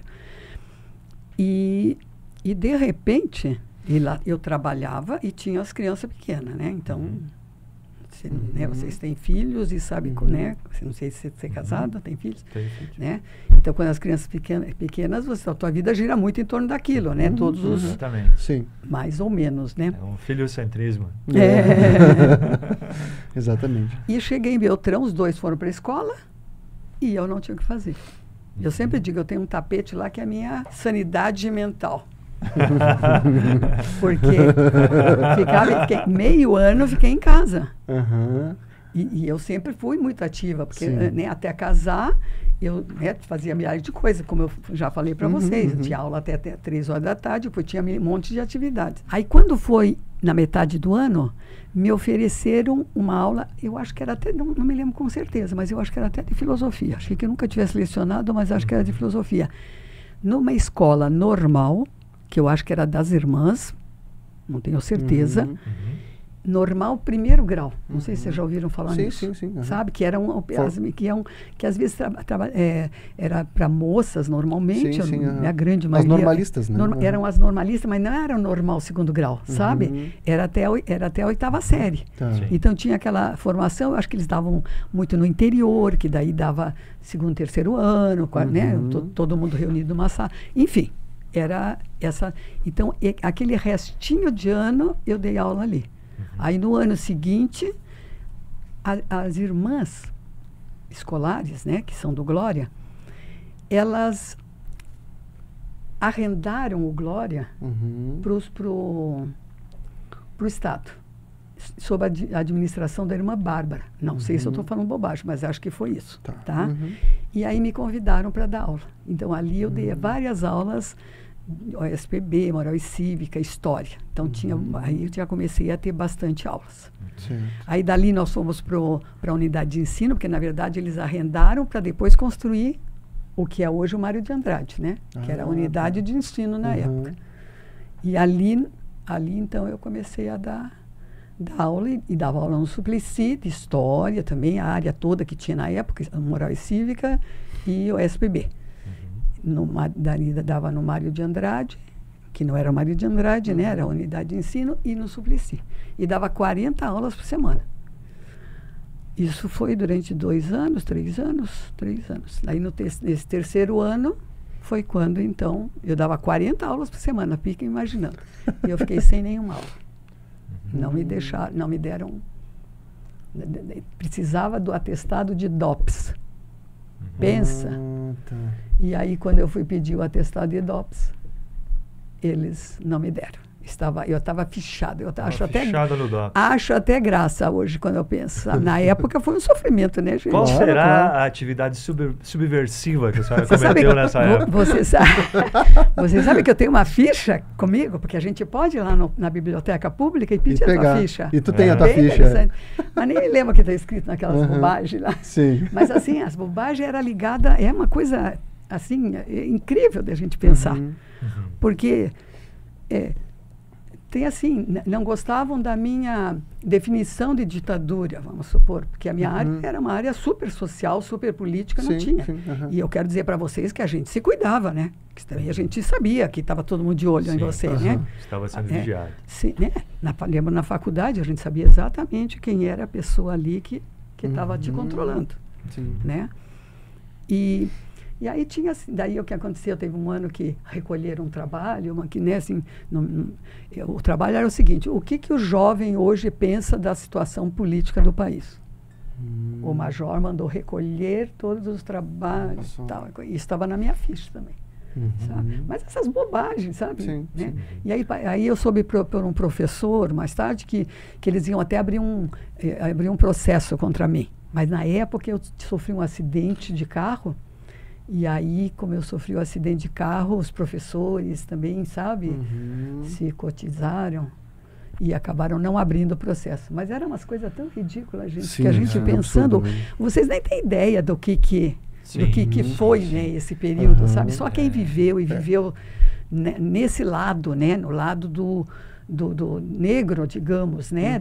E de repente... E lá eu trabalhava e tinha as crianças pequenas, né? Então, né, vocês têm filhos e sabem, né? Não sei se você é casado, tem filhos? Tem filhos. Né? Então, quando as crianças pequenas, a tua vida gira muito em torno daquilo, né? Todos os... Exatamente. Sim. Mais ou menos, né? É um filiocentrismo. Exatamente. E cheguei em Beltrão, os dois foram para a escola e eu não tinha o que fazer. Eu sempre digo, eu tenho um tapete lá que é a minha sanidade mental. Porque fiquei meio ano, fiquei em casa. E eu sempre fui muito ativa, porque né, até casar eu fazia milhares de coisas, como eu já falei para vocês. Eu tinha aula até 3 horas da tarde, depois tinha um monte de atividades. Aí quando foi na metade do ano, me ofereceram uma aula, eu acho que era até, não me lembro com certeza, mas eu acho que era até de filosofia. Achei que eu nunca tivesse lecionado, mas acho que era de filosofia. Numa escola normal, que eu acho que era das irmãs, não tenho certeza, normal primeiro grau. Não sei se vocês já ouviram falar nisso. Sim. Sabe? Que eram que às vezes era para moças normalmente, a grande maioria. As normalistas, né? Eram as normalistas, mas não era normal segundo grau, sabe? Era até a 8ª série. Tá. Então tinha aquela formação, eu acho que eles davam muito no interior, que daí dava 2º, 3º ano, né? Todo mundo reunido numa sala. Enfim, era essa. Então, aquele restinho de ano eu dei aula ali. Aí no ano seguinte, as irmãs escolares, né, que são do Glória, elas arrendaram o Glória pro Estado, sob a administração da irmã Bárbara. Não sei se eu estou falando bobagem, mas acho que foi isso. Tá? E aí me convidaram para dar aula. Então ali eu dei várias aulas, OSPB, Moral e Cívica, História. Então aí eu já comecei a ter bastante aulas. Sim. Aí dali nós fomos para a unidade de ensino, porque na verdade eles arrendaram para depois construir o que é hoje o Mário de Andrade, né? Que era a unidade de ensino na época. E ali então eu comecei a dar aula e dava aula no Suplicy, de História também, a área toda que tinha na época, Moral e Cívica e OSPB. Dava no Mário de Andrade, que não era o Mário de Andrade, né? Era a unidade de ensino, e no Suplicy. E dava 40 aulas por semana. Isso foi durante 2 anos, 3 anos. Aí nesse 3º ano foi quando, então, eu dava 40 aulas por semana, fiquem imaginando. E eu fiquei sem nenhuma aula. Não me deram. Precisava do atestado de DOPS. Pensa. E aí, quando eu fui pedir o atestado de DOPS, eles não me deram. Eu estava fichada. Acho até graça hoje, quando eu penso. Na época foi um sofrimento, né, gente? Qual será a atividade subversiva que a senhora cometeu nessa época? Você sabe que eu tenho uma ficha comigo, porque a gente pode ir lá na biblioteca pública e pedir a tua ficha. E tu tem a tua ficha. Mas nem lembro o que está escrito naquelas bobagens lá. Sim. Mas assim, as bobagens eram ligadas... É uma coisa, assim, incrível da gente pensar. Porque... tem assim, não gostavam da minha definição de ditadura, vamos supor, porque a minha área era uma área super social, super política, não tinha. E eu quero dizer para vocês que a gente se cuidava, né? Que também a gente sabia que estava todo mundo de olho em você, né? Estava sendo vigiado. Sim, né? Lembro, na faculdade a gente sabia exatamente quem era a pessoa ali que estava te controlando, né? E aí tinha assim, daí o que aconteceu, teve um ano que recolheram um trabalho, né, assim, o trabalho era o seguinte: o que o jovem hoje pensa da situação política do país? O major mandou recolher todos os trabalhos, tal, e estava na minha ficha também. Sabe? Mas essas bobagens, sabe? Né? E aí eu soube por um professor, mais tarde, que eles iam até abrir um processo contra mim. Mas na época eu sofri um acidente de carro. E aí, como eu sofri um acidente de carro, os professores também, sabe, se cotizaram e acabaram não abrindo o processo. Mas eram umas coisas tão ridículas, gente, que a gente pensando... Vocês nem têm ideia do que foi, né, esse período, sabe? Só quem viveu e viveu nesse lado, né, no lado do negro, digamos, né,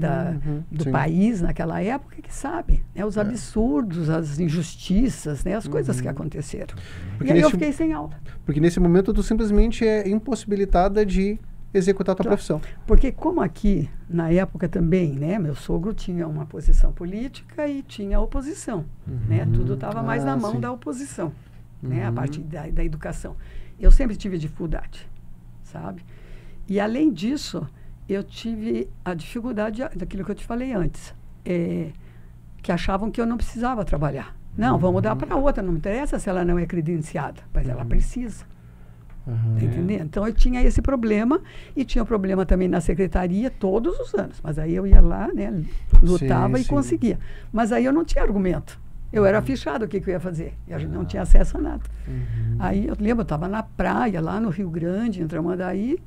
do país naquela época, que sabe, né, os absurdos, as injustiças, né, as coisas que aconteceram. Porque e aí eu fiquei sem aula. Porque nesse momento tu simplesmente é impossibilitada de executar a tua profissão. Porque como aqui, na época também, né, meu sogro tinha uma posição política e tinha oposição, né, tudo estava mais na mão da oposição, né, a partir da educação. Eu sempre tive dificuldade, sabe? E além disso, eu tive a dificuldade daquilo que eu te falei antes, que achavam que eu não precisava trabalhar. Não, vamos dar para outra, não me interessa se ela não é credenciada, mas ela precisa. Tá entendendo? Então eu tinha esse problema e tinha um problema também na secretaria todos os anos. Mas aí eu ia lá, né, lutava e conseguia. Mas aí eu não tinha argumento. Eu era fichado, o que eu ia fazer? E a gente não tinha acesso a nada. Aí eu lembro, eu estava na praia, lá no Rio Grande, em Tramandaí,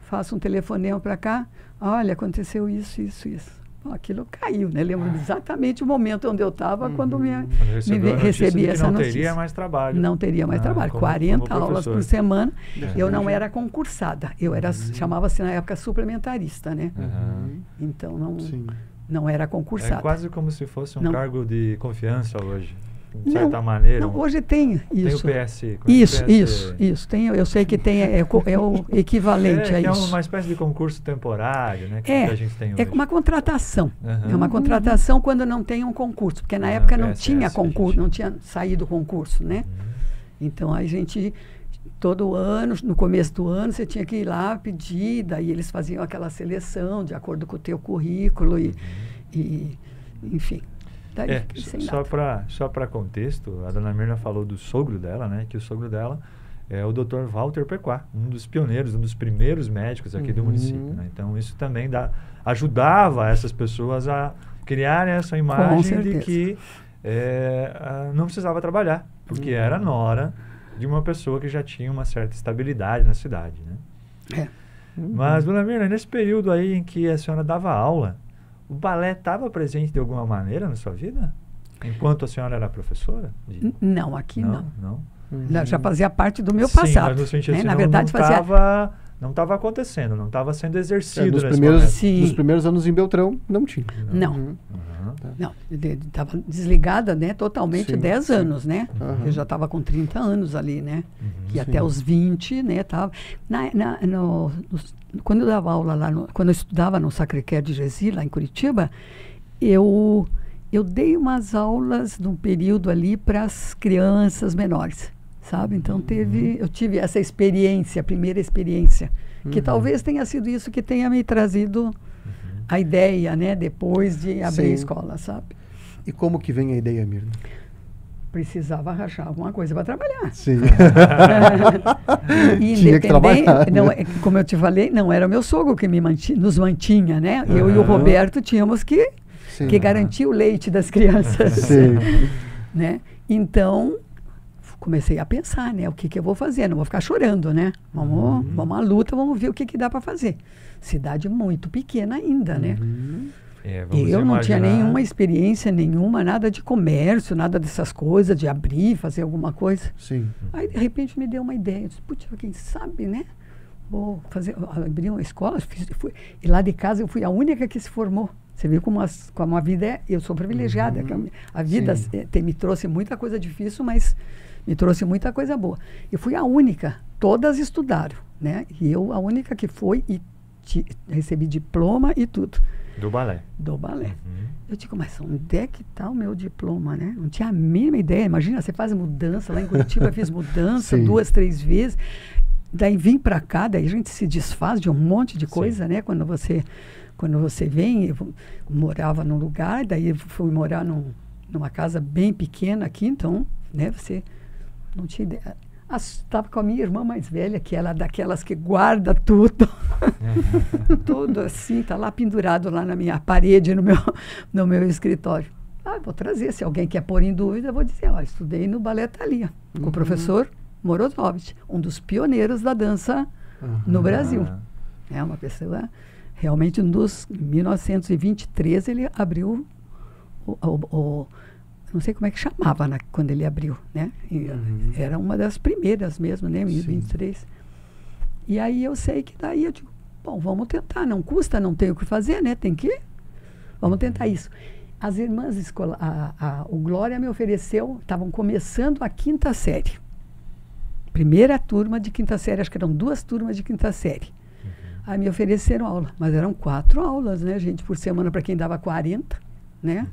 faço um telefonema para cá, olha, aconteceu isso. Bom, aquilo caiu, né? Lembro exatamente o momento onde eu estava quando recebi essa não notícia. Teria mais trabalho. Não teria mais trabalho. 40 aulas por semana. Uhum. Eu não era concursada. Eu era, chamava-se na época suplementarista, né? Então não era concursada. É quase como se fosse um cargo de confiança hoje. De Não, certa maneira. não, hoje tem isso. Tem o PS. Isso. Tem, eu sei que tem, é o equivalente a isso. É uma espécie de concurso temporário, né? Que a gente tem hoje. É uma contratação. É uma contratação quando não tem um concurso. Porque na época não tinha concurso, não tinha saído concurso, né? Então a gente, todo ano, no começo do ano, você tinha que ir lá pedir, daí eles faziam aquela seleção de acordo com o teu currículo e enfim. Só para contexto, a dona Mirna falou do sogro dela, né? Que o sogro dela é o Dr. Walter Pequá, um dos pioneiros, um dos primeiros médicos aqui do município. Né? Então, isso também ajudava essas pessoas a criarem essa imagem de que não precisava trabalhar, porque era nora de uma pessoa que já tinha uma certa estabilidade na cidade. Né? Mas, dona Mirna, nesse período aí em que a senhora dava aula, o balé estava presente de alguma maneira na sua vida? Enquanto a senhora era professora? Não, aqui não. Não? Já fazia parte do meu passado. Mas no sentido né? assim, Na verdade, não estava acontecendo, não estava sendo exercido nos primeiros anos em Beltrão, não tinha. Não. Não, estava desligada, né, totalmente 10 anos, né? Eu já estava com 30 anos ali, né? E até os 20, né, tava. Quando eu dava aula lá, quando eu estudava no Sacré-Cœur de Gessi, lá em Curitiba, eu dei umas aulas num período ali para as crianças menores, sabe? Então eu tive essa experiência, a primeira experiência, que talvez tenha sido isso que tenha me trazido a ideia, né, depois de abrir a escola, sabe? E como que vem a ideia, Mirna? Precisava arranjar alguma coisa para trabalhar. Sim. Tinha que trabalhar. Não, como eu te falei, não era o meu sogro que nos mantinha, né? Eu e o Roberto tínhamos que garantir o leite das crianças. Sim. Né? Então, comecei a pensar, né? O que eu vou fazer? Não vou ficar chorando, né? Vamos à luta, vamos ver o que dá para fazer. Cidade muito pequena ainda, né? Eu não tinha nenhuma experiência, nada de comércio, nada dessas coisas, de abrir, fazer alguma coisa. Sim. Aí, de repente, me deu uma ideia. Eu disse, putz, quem sabe, né? Vou abrir uma escola. E lá de casa eu fui a única que se formou. Você viu como a vida é... Eu sou privilegiada. A vida me trouxe muita coisa difícil, mas me trouxe muita coisa boa. Eu fui a única. Todas estudaram, né? E eu a única que foi e recebi diploma e tudo. Do balé. Do balé. Eu digo, mas onde é que está o meu diploma, né? Não tinha a mínima ideia. Imagina, você faz mudança. Lá em Curitiba eu fiz mudança 2, 3 vezes. Daí vim para cá, daí a gente se desfaz de um monte de coisa, né? Quando você vem, eu morava num lugar, daí eu fui morar numa casa bem pequena aqui, então, né? Você não tinha ideia. Estava com a minha irmã mais velha, que ela é daquelas que guarda tudo. Tudo assim, está lá pendurado lá na minha parede, no meu escritório. Vou trazer, se alguém quer pôr em dúvida, eu vou dizer, estudei no Balé Thalia, com o professor Morozovich, um dos pioneiros da dança no Brasil. É uma pessoa, realmente, em 1923, ele abriu não sei como é que chamava quando ele abriu, né? Era uma das primeiras mesmo, né? Em 1923. E aí eu sei que daí eu digo, bom, vamos tentar, não custa, não tem o que fazer, né? Tem que ir. Vamos tentar isso. As irmãs o Glória me ofereceu, estavam começando a 5ª série. Primeira turma de 5ª série, acho que eram 2 turmas de 5ª série. Aí me ofereceram aula, mas eram 4 aulas, né, gente, por semana para quem dava 40, né?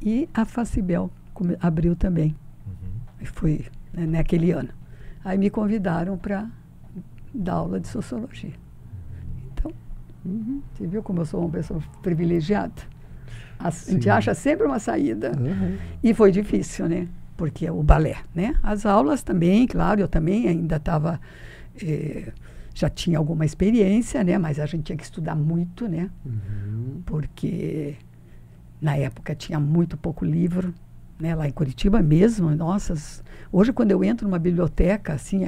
E a Facibel abriu também. Foi naquele ano. Aí me convidaram para dar aula de sociologia. Então, você viu como eu sou uma pessoa privilegiada? A gente acha sempre uma saída. E foi difícil, né? Porque o balé, né? As aulas também, claro, eu também ainda estava... já tinha alguma experiência, né? Mas a gente tinha que estudar muito, né? Porque... Na época tinha muito pouco livro, né? Lá em Curitiba mesmo, nossa, hoje quando eu entro numa biblioteca, assim,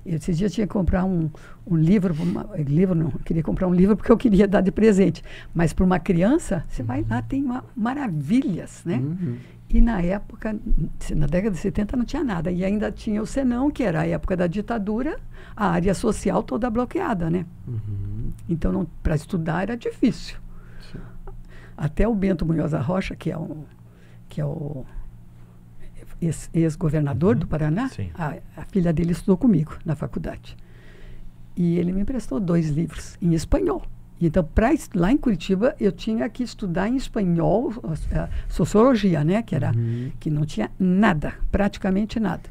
esses dias eu tinha que comprar um livro, eu queria comprar um livro porque eu queria dar de presente, mas para uma criança, você vai lá, tem maravilhas, né? E na época, na década de 70 não tinha nada, e ainda tinha o Senão, que era a época da ditadura, a área social toda bloqueada, né? Então, para estudar era difícil. Sim. Até o Bento Munhoz da Rocha, que é o ex-governador do Paraná, a filha dele estudou comigo na faculdade. E ele me emprestou 2 livros em espanhol. Então, lá em Curitiba, eu tinha que estudar em espanhol, sociologia, né? Que não tinha nada, praticamente nada.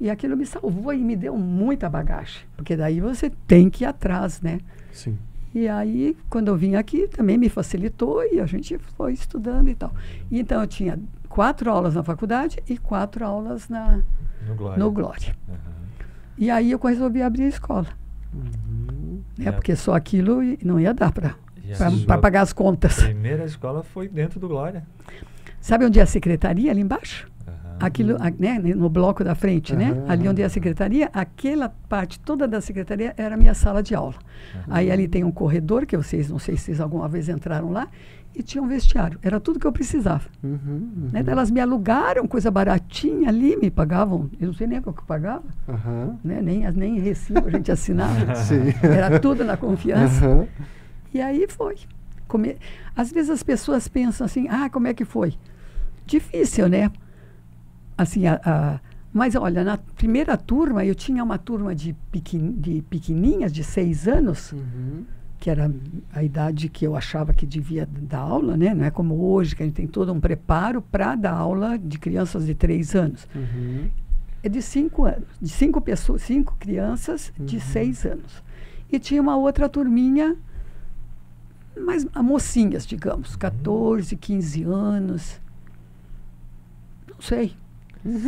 E aquilo me salvou e me deu muita bagagem, porque daí você tem que ir atrás, né? Sim. E aí, quando eu vim aqui, também me facilitou e a gente foi estudando e tal. E então, eu tinha 4 aulas na faculdade e 4 aulas no Glória. E aí, eu resolvi abrir a escola. Né? Porque só aquilo não ia dar para pagar as contas. A primeira escola foi dentro do Glória. Sabe onde é a secretaria, ali embaixo? Aquilo, né, no bloco da frente, né? Ali onde é a secretaria, aquela parte toda da secretaria era a minha sala de aula. Aí ali tem um corredor, que não sei se vocês alguma vez entraram lá, e tinha um vestiário. Era tudo que eu precisava. Né? Elas me alugaram, coisa baratinha ali, me pagavam, eu não sei nem o que eu pagava, né? nem recibo a gente assinava. Era tudo na confiança. E aí foi. Às vezes as pessoas pensam assim, como é que foi? Difícil, né? Assim, mas olha, na primeira turma, eu tinha uma turma de pequenininhas, de 6 anos, que era a idade que eu achava que devia dar aula, né? Não é como hoje, que a gente tem todo um preparo para dar aula de crianças de 3 anos. É de 5 anos, de 5 pessoas, 5 crianças de 6 anos. E tinha uma outra turminha, mais mocinhas, digamos, 14, 15 anos, não sei.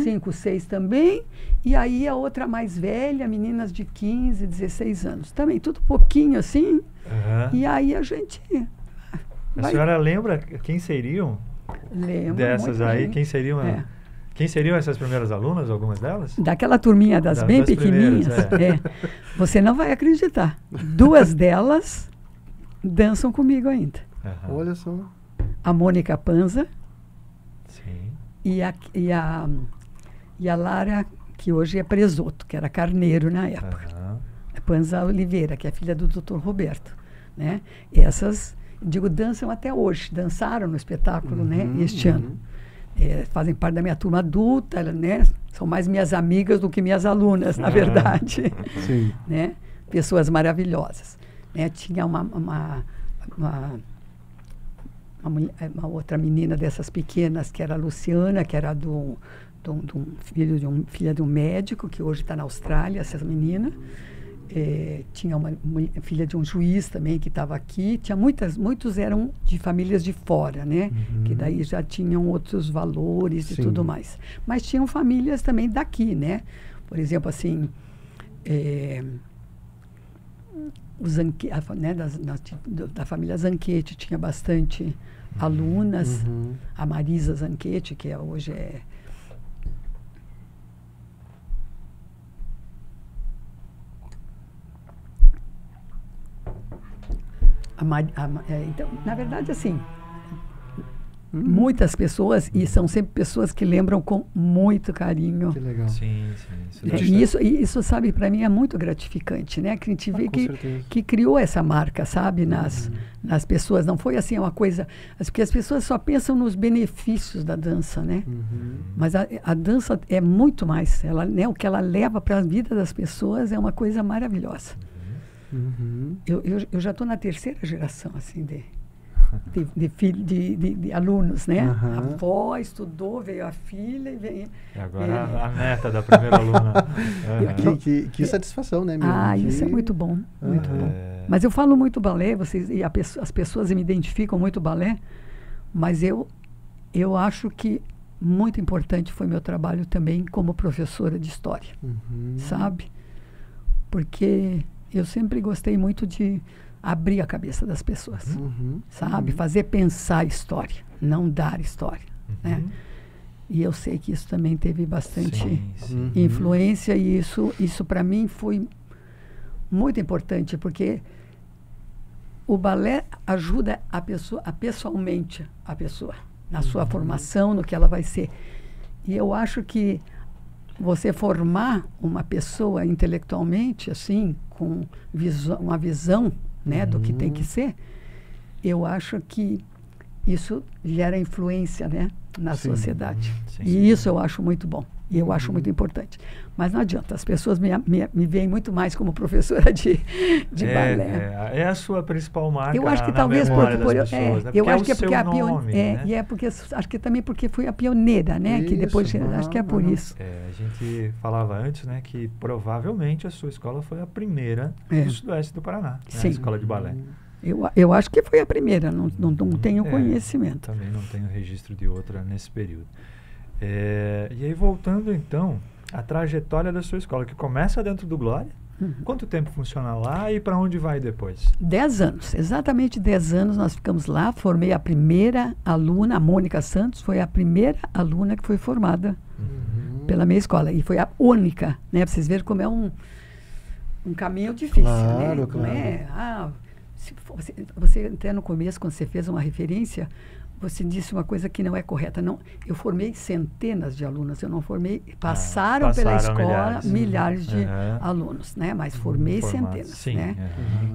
5, 6 também, e aí a outra mais velha, meninas de 15, 16 anos. Também, tudo pouquinho assim, e aí a gente... A senhora lembra quem seriam? Lembro. Dessas aí, quem seriam... Quem seriam essas primeiras alunas, algumas delas? Daquela turminha das bem pequenininhas. Você não vai acreditar. 2 delas dançam comigo ainda. Olha só. A Mônica Panza. Sim. E a Lara, que hoje é Presoto, que era carneiro na época. A Panza Oliveira, que é filha do Dr. Roberto. Né? Essas, dançam até hoje. Dançaram no espetáculo, né, este ano. Fazem parte da minha turma adulta, né? São mais minhas amigas do que minhas alunas, na verdade. Sim. Né? Pessoas maravilhosas. Né? Tinha uma outra menina dessas pequenas, que era a Luciana, que era filha de um médico, que hoje está na Austrália, essa menina. Tinha uma filha de um juiz também que estava aqui. Tinha muitos eram de famílias de fora, né? Que daí já tinham outros valores e tudo mais. Mas tinham famílias também daqui, né? Por exemplo, assim, da família Zanquete tinha bastante alunas. A Marisa Zanquete, que hoje é... Então, na verdade, assim, muitas pessoas, e são sempre pessoas que lembram com muito carinho. Que legal. Sim. Isso, sabe, para mim é muito gratificante, né? Que a gente vê que criou essa marca, sabe, nas pessoas. Não foi assim uma coisa... Porque as pessoas só pensam nos benefícios da dança, né? Mas a dança é muito mais. Né, o que ela leva para a vida das pessoas é uma coisa maravilhosa. Eu já estou na 3ª geração, assim, de alunos, né? A avó estudou, veio a filha e veio... E agora a neta da primeira aluna. Que satisfação, né, isso é muito bom, muito bom. Mas eu falo muito balé, as pessoas me identificam muito balé, mas eu acho que muito importante foi meu trabalho também como professora de história, sabe? Porque eu sempre gostei muito de abrir a cabeça das pessoas, sabe? Fazer pensar a história, não dar história, né? E eu sei que isso também teve bastante Sim. influência, e isso para mim foi muito importante, porque o balé ajuda a pessoa, pessoalmente, a pessoa, na sua formação, no que ela vai ser. E eu acho que você formar uma pessoa intelectualmente, assim, com uma visão, né, do que tem que ser, eu acho que isso gera influência, né, na sociedade. Sim. E isso eu acho muito bom. E eu acho muito importante. Mas não adianta, as pessoas me veem muito mais como professora de balé. É a sua principal marca. Eu acho que na talvez memória porque das pessoas, né? eu acho que é o porque seu a nome, né? e é porque acho que também porque fui a pioneira, né? Que depois acho que é por isso. A gente falava antes, né, que provavelmente a sua escola foi a primeira do sudoeste do Paraná, né, a escola de balé. Eu acho que foi a primeira, não tenho conhecimento. Também não tenho registro de outra nesse período. E aí, voltando então à trajetória da sua escola, que começa dentro do Glória. Quanto tempo funciona lá e para onde vai depois? 10 anos, exatamente 10 anos nós ficamos lá. Formei a primeira aluna, a Mônica Santos, foi a primeira aluna que foi formada pela minha escola. E foi a única, né? Para vocês verem como é um caminho difícil, né? Não é... Você até no começo, quando você fez uma referência, você disse uma coisa que não é correta. Não, eu formei centenas de alunos, eu não formei... Passaram pela escola milhares de alunos, né? Mas formei centenas, sim, né?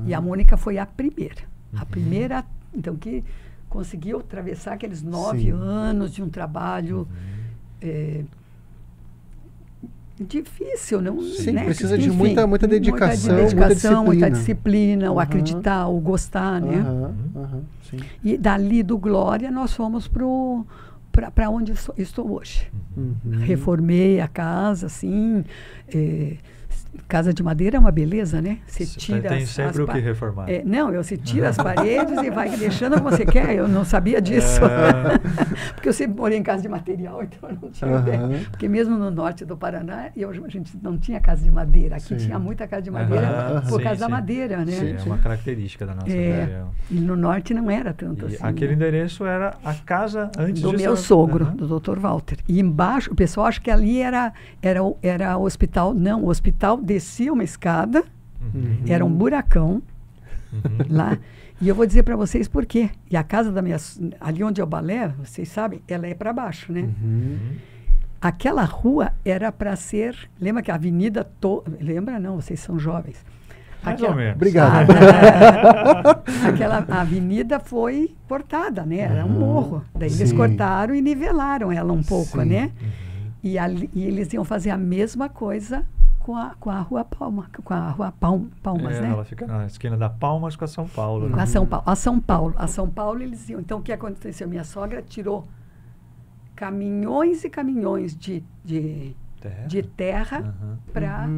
E a Mônica foi a primeira. A primeira, então, que conseguiu atravessar aqueles 9 anos de um trabalho... difícil, não? Sim, né? precisa de muita dedicação, muita disciplina, o acreditar, o gostar, né? Sim. E dali do Glória nós fomos para onde estou hoje. Reformei a casa, assim, casa de madeira é uma beleza, né? Você tira tem sempre o que reformar. Você tira as paredes e vai deixando como você quer. Eu não sabia disso. Porque eu sempre morei em casa de material, então eu não tinha ideia. Porque mesmo no norte do Paraná, a gente não tinha casa de madeira. Aqui tinha muita casa de madeira por causa da madeira, né? Sim, é uma característica da nossa região. E no norte não era tanto assim. Aquele endereço era a casa antes do meu sogro, do Dr. Walter. E embaixo, o pessoal acha que ali era o hospital. Não, o hospital descia uma escada, era um buracão lá. E eu vou dizer para vocês por quê. E a casa da minha... Ali onde é o balé, vocês sabem, ela é para baixo, né? Aquela rua era para ser... Lembra que a avenida... Lembra? Não, vocês são jovens. Mais ou menos. Obrigado. Aquela avenida foi cortada, né? Era um morro. Daí eles cortaram e nivelaram ela um pouco, né? E eles iam fazer a mesma coisa com a Rua Palma, com a Rua Palmas, né? Ela fica na esquina da Palmas com a São Paulo. Com a São Paulo eles iam. Então o que aconteceu? Minha sogra tirou caminhões e caminhões de terra para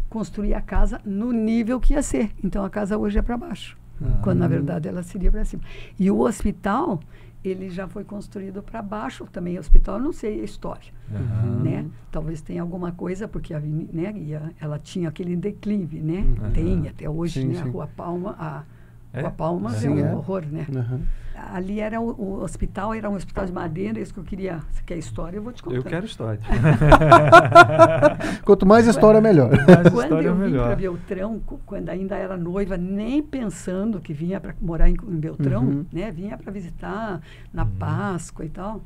construir a casa no nível que ia ser. Então a casa hoje é para baixo, quando na verdade ela seria para cima. E o hospital, ele já foi construído para baixo também. O hospital, eu não sei a história, né? Talvez tenha alguma coisa, porque ela tinha aquele declive, né? Tem até hoje, né? A Rua Palma, Rua Palmas é um horror, né? Ali era o hospital, era um hospital de madeira, isso que eu queria. Você quer história? Eu vou te contar. Eu quero história. Quanto mais história, melhor. Quando eu vim para Beltrão, quando ainda era noiva, nem pensando que vinha para morar em Beltrão, né? Vinha para visitar na Páscoa e tal.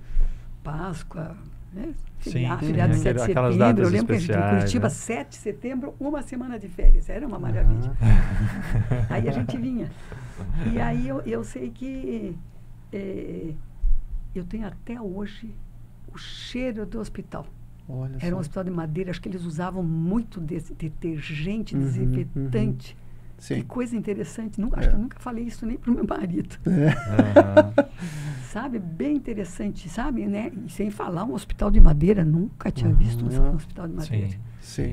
Páscoa, né? Feriado de 7 de setembro. Eu lembro que a gente em Curitiba, 7 de setembro, uma semana de férias. Era uma maravilha. Aí a gente vinha. E aí eu sei que eu tenho até hoje o cheiro do hospital. Era um hospital de madeira, acho que eles usavam muito detergente, desinfetante. Que coisa interessante. Acho que eu nunca falei isso nem para o meu marido. Sabe? Bem interessante, sabe? Né? E sem falar um hospital de madeira, nunca tinha visto um hospital de madeira.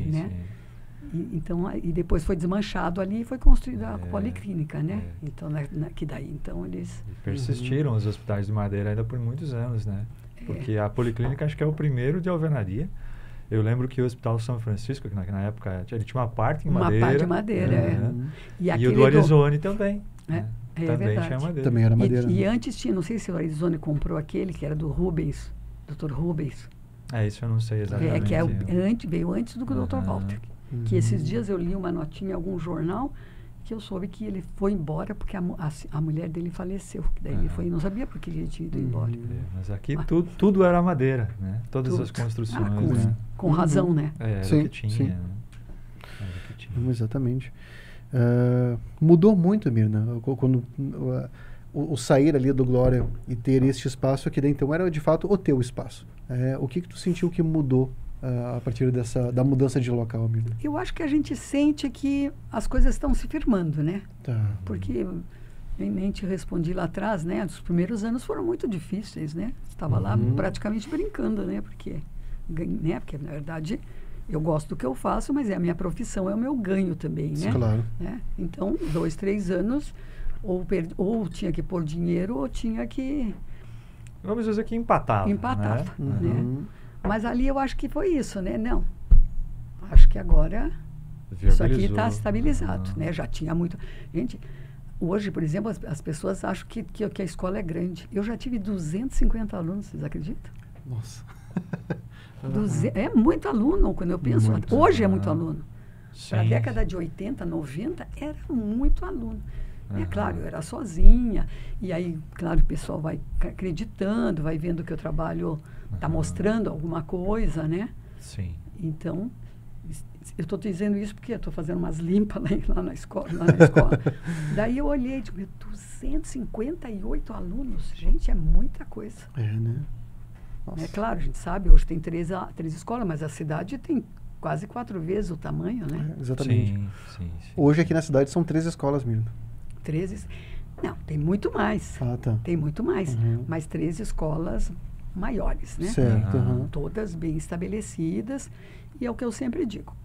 Né? E depois foi desmanchado ali e foi construída a policlínica, né? Então, então eles... Persistiram os hospitais de madeira ainda por muitos anos, né? Porque a policlínica acho que é o primeiro de alvenaria. Eu lembro que o Hospital São Francisco, que na época ele tinha uma parte em madeira. Uma parte de madeira, E o do Arizone também. Também tinha madeira. Também era madeira. E antes tinha, não sei se o Arizone comprou aquele, que era do Rubens. Dr. Rubens. Isso eu não sei exatamente. Veio antes do que o Dr. Walter. Que esses dias eu li uma notinha em algum jornal que eu soube que ele foi embora porque a mulher dele faleceu. Daí ele foi, não sabia porque ele tinha ido embora. Mas aqui tudo era madeira, né? Todas as construções. Né? Com razão, né? Era sim, o que tinha. sim. Né? Era o que tinha. Exatamente. Mudou muito, Mirna, quando o sair ali do Glória e ter este espaço aqui dentro, então era de fato o teu espaço. O que tu sentiu que mudou a partir da mudança de local, Mirna? Eu acho que a gente sente que as coisas estão se firmando, né? Tá. Porque nem te respondi lá atrás, né? Os primeiros anos foram muito difíceis, né? Estava lá praticamente brincando, né? Porque na verdade eu gosto do que eu faço, mas é a minha profissão, é o meu ganho também, né? Claro. Então, 2, 3 anos, ou tinha que pôr dinheiro, ou tinha que... Vamos dizer que empatava. Né? Mas ali eu acho que foi isso, né? Não. Acho que agora isso aqui está estabilizado, né? Já tinha muito... Gente, hoje, por exemplo, as pessoas acham que a escola é grande. Eu já tive 250 alunos, vocês acreditam? Nossa. É muito aluno, quando eu penso. Hoje é muito aluno. Para a década de 80, 90, era muito aluno. É claro, eu era sozinha. E aí, claro, o pessoal vai acreditando, vai vendo que o trabalho está mostrando alguma coisa, né? Sim. Então, eu estou dizendo isso porque eu estou fazendo umas limpas lá na escola. Daí eu olhei e digo, 258 alunos. Gente, é muita coisa. Né? É claro, a gente sabe, hoje tem 3 escolas, mas a cidade tem quase 4 vezes o tamanho, né? Exatamente. Sim. Hoje aqui na cidade são 3 escolas, Mirna. 13? Não, tem muito mais. Tá. Tem muito mais. Mas 3 escolas maiores, né? Certo. Todas bem estabelecidas. E é o que eu sempre digo.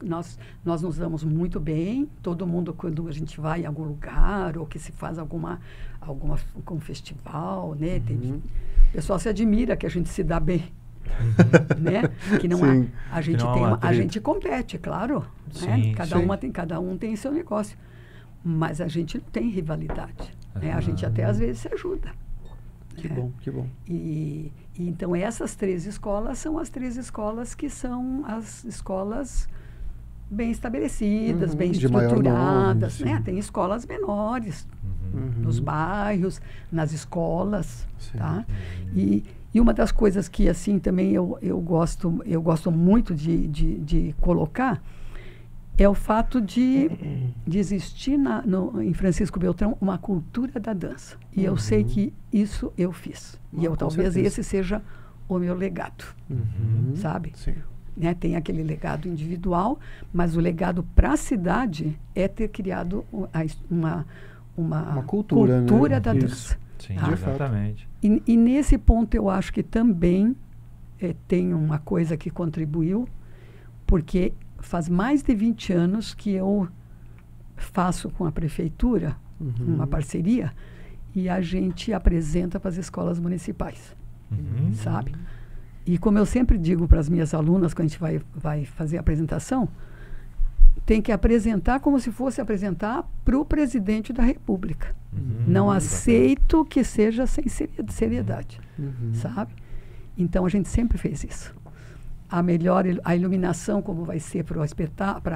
Nós nos damos muito bem. Todo mundo, quando a gente vai em algum lugar ou que se faz algum festival, né? O pessoal se admira que a gente se dá bem. Né? Que não a gente compete, claro. Né? Cada um tem seu negócio. Mas a gente não tem rivalidade. Né? A gente até às vezes se ajuda. Que bom. E então essas 3 escolas são as 3 escolas que são as escolas bem estabelecidas, bem estruturadas. Né? Tem escolas menores nos bairros, nas escolas. Tá? E uma das coisas que assim também eu gosto muito de colocar é o fato de existir em Francisco Beltrão uma cultura da dança. E eu sei que isso eu fiz. E talvez esse seja o meu legado. Sabe? Sim. Né? Tem aquele legado individual, mas o legado para a cidade é ter criado uma cultura, né? Da dança. Sim, tá? Exatamente. E nesse ponto eu acho que também tem uma coisa que contribuiu, porque faz mais de 20 anos que eu faço com a prefeitura uma parceria e a gente apresenta para as escolas municipais, sabe? E como eu sempre digo para as minhas alunas, quando a gente vai fazer a apresentação, tem que apresentar como se fosse apresentar para o presidente da República. Não aceito que seja sem seriedade, sabe? Então, a gente sempre fez isso. A iluminação, como vai ser para o espetáculo,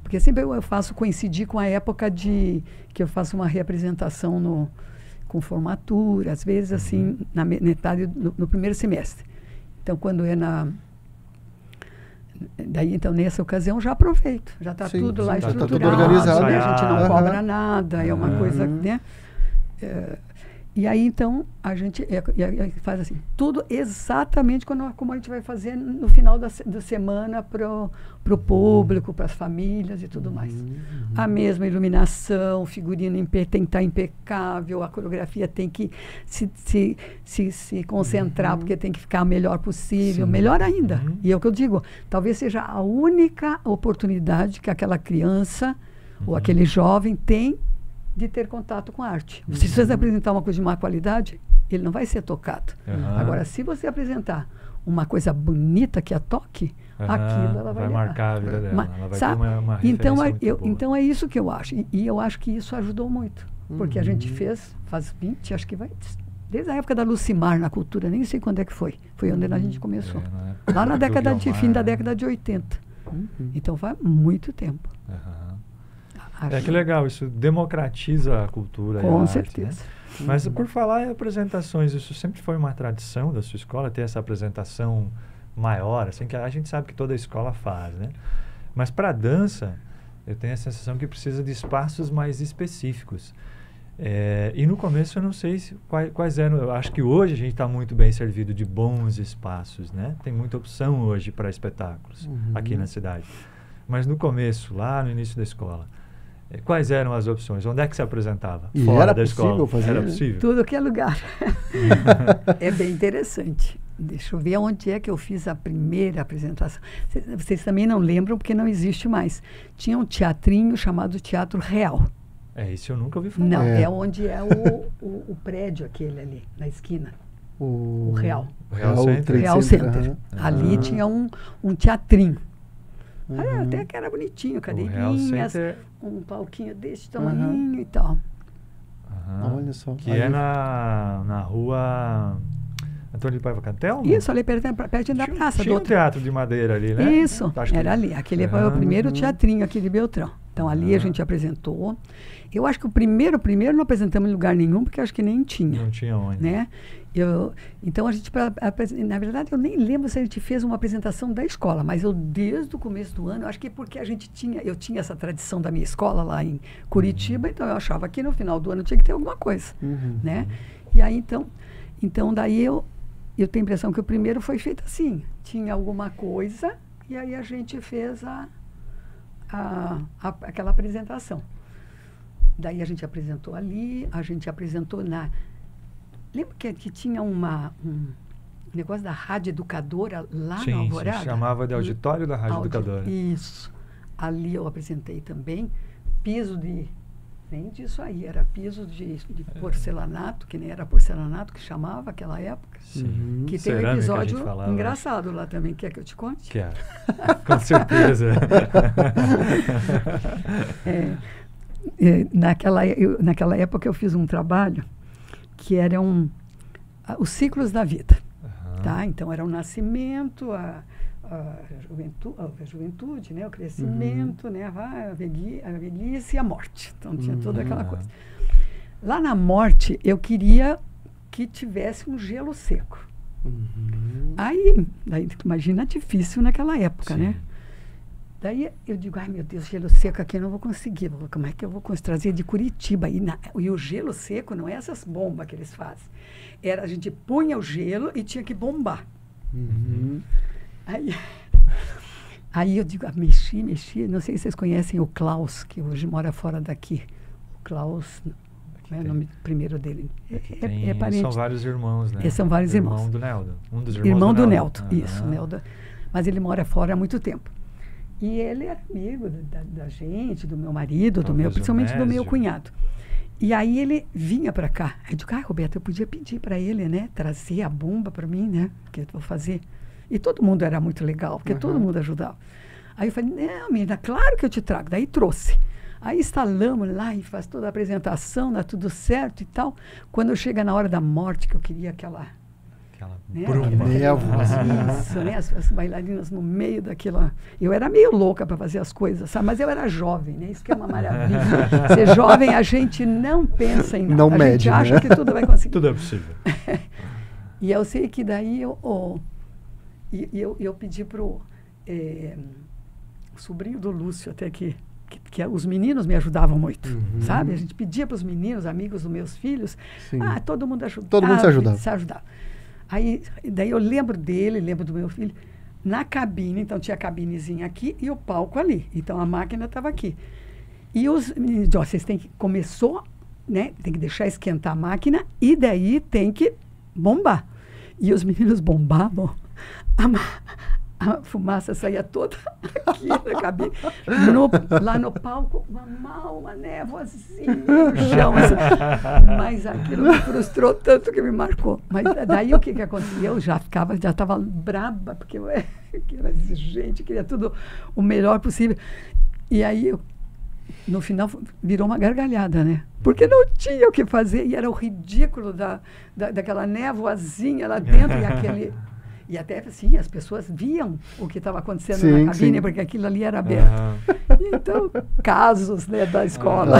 porque sempre eu faço coincidir com a época que eu faço uma representação com formatura, às vezes assim, na metade, no primeiro semestre. Então, quando é daí, então, nessa ocasião, já aproveito. Já está tudo lá estruturado. Tá tudo organizado. Né? A gente não cobra nada, é uma coisa, né? E aí, então, a gente faz assim, tudo exatamente como a gente vai fazer no final da semana para o público, para as famílias e tudo mais. A mesma iluminação, o figurino tem que estar impecável, a coreografia tem que se concentrar, porque tem que ficar o melhor possível, melhor ainda. E é o que eu digo, talvez seja a única oportunidade que aquela criança ou aquele jovem tem de ter contato com a arte. Se você apresentar uma coisa de má qualidade, ele não vai ser tocado. Agora, se você apresentar uma coisa bonita que a toque, aquilo ela vai marcar a vida dela. Ela vai ter uma então, referência muito boa. Então é isso que eu acho. E eu acho que isso ajudou muito. Porque a gente faz 20, acho que vai Desde a época da Lucimar na cultura, nem sei quando é que foi. Foi onde a gente começou. Lá na década fim da década de 80. Então faz muito tempo. Que legal, isso democratiza a cultura. Com certeza. Arte, né? Mas por falar em apresentações, isso sempre foi uma tradição da sua escola, ter essa apresentação maior, assim, que a gente sabe que toda escola faz, né? Mas para a dança, eu tenho a sensação que precisa de espaços mais específicos. E no começo eu não sei quais eram. Eu acho que hoje a gente está muito bem servido de bons espaços, né? Tem muita opção hoje para espetáculos aqui na cidade. Mas no começo, lá no início da escola, quais eram as opções? Onde é que se apresentava? E fora era da possível escola? fazer? Era possível? Tudo que é lugar. É bem interessante. Deixa eu ver onde é que eu fiz a primeira apresentação. Vocês também não lembram porque não existe mais. Tinha um teatrinho chamado Teatro Real. Isso eu nunca ouvi falar. Não, é onde é o prédio aquele ali, na esquina. O Real. O Real Center. Real Center. Ali tinha um teatrinho. Até que era bonitinho, cadeirinhas, um palquinho desse tamanho e tal. Olha só. Que é na rua Antônio de Paiva Cantel? Isso, ali perto da praça. Tinha um teatro de madeira ali, né? Isso, era ali. Aquele foi o primeiro teatrinho aqui de Beltrão. Então ali a gente apresentou. Eu acho que o primeiro não apresentamos em lugar nenhum, porque acho que nem tinha. Não tinha onde. Né? Então a gente, na verdade, eu nem lembro se a gente fez uma apresentação da escola, mas desde o começo do ano, eu acho que é porque eu tinha essa tradição da minha escola lá em Curitiba, então eu achava que no final do ano tinha que ter alguma coisa, né? E aí então daí eu tenho a impressão que o primeiro foi feito assim, tinha alguma coisa e aí a gente fez aquela apresentação. Daí a gente apresentou ali, a gente apresentou Lembra que tinha um negócio da Rádio Educadora lá na Alvorada? Sim, chamava de auditório da Rádio Educadora. Isso. Ali eu apresentei também. Piso nem disso aí, era piso de porcelanato, que nem era porcelanato que chamava aquela época. Sim. Que tem um episódio engraçado lá também. Quer que eu te conte? Quero. Com certeza. Naquela época eu fiz um trabalho que eram os ciclos da vida. Tá? Então era o nascimento, a juventude, né? O crescimento, né? A velhice e a morte. Então tinha toda aquela coisa. Lá na morte eu queria que tivesse um gelo seco. Aí imagina, difícil naquela época, né? Daí eu digo, ai meu Deus, gelo seco aqui eu não vou conseguir. Como é que eu vou trazer de Curitiba? E o gelo seco não é essas bombas que eles fazem. A gente punha o gelo e tinha que bombar. Aí eu digo, mexi. Não sei se vocês conhecem o Klaus, que hoje mora fora daqui. O Klaus, não é o nome primeiro dele. É parente. São vários irmãos, né? São vários irmãos. Irmão do Neldo. Um dos irmãos irmão do Neldo. Isso, Neldo. Mas ele mora fora há muito tempo. E ele era amigo da gente, do meu marido, principalmente do meu cunhado. E aí ele vinha para cá. Aí eu digo, Roberto, eu podia pedir para ele, né? Trazer a bomba para mim, né? Que eu vou fazer. E todo mundo era muito legal, porque todo mundo ajudava. Aí eu falei, não, menina, claro que eu te trago. Daí trouxe. Aí instalamos lá e faz toda a apresentação, dá tudo certo e tal. Quando chega na hora da morte, que eu queria aquela bruma. Isso, né? As bailarinas no meio daquela... Eu era meio louca para fazer as coisas, sabe? Mas eu era jovem, né? Isso que é uma maravilha. Ser jovem, a gente não pensa em nada. Não a gente acha que tudo vai conseguir. Tudo é possível. E eu sei que daí eu pedi para o sobrinho do Lúcio, até que os meninos me ajudavam muito, sabe? A gente pedia para os meninos, amigos dos meus filhos, todo mundo ajudava. Todo mundo se ajudava. Daí eu lembro dele, lembro do meu filho, na cabine, então tinha a cabinezinha aqui e o palco ali. Então a máquina estava aqui. E os meninos, vocês têm que, começou, né? Tem que deixar esquentar a máquina e daí tem que bombar. E os meninos bombavam, a fumaça saía toda aqui na cabine. Lá no palco, uma névoazinha no chão. Assim. Mas aquilo me frustrou tanto que me marcou. Mas daí o que aconteceu? Eu já estava braba, porque eu era exigente, queria tudo o melhor possível. E aí no final virou uma gargalhada, né? Porque não tinha o que fazer e era o ridículo daquela névoazinha lá dentro e aquele... E até assim, as pessoas viam o que estava acontecendo na cabine, porque aquilo ali era aberto. Então, casos, né, da escola.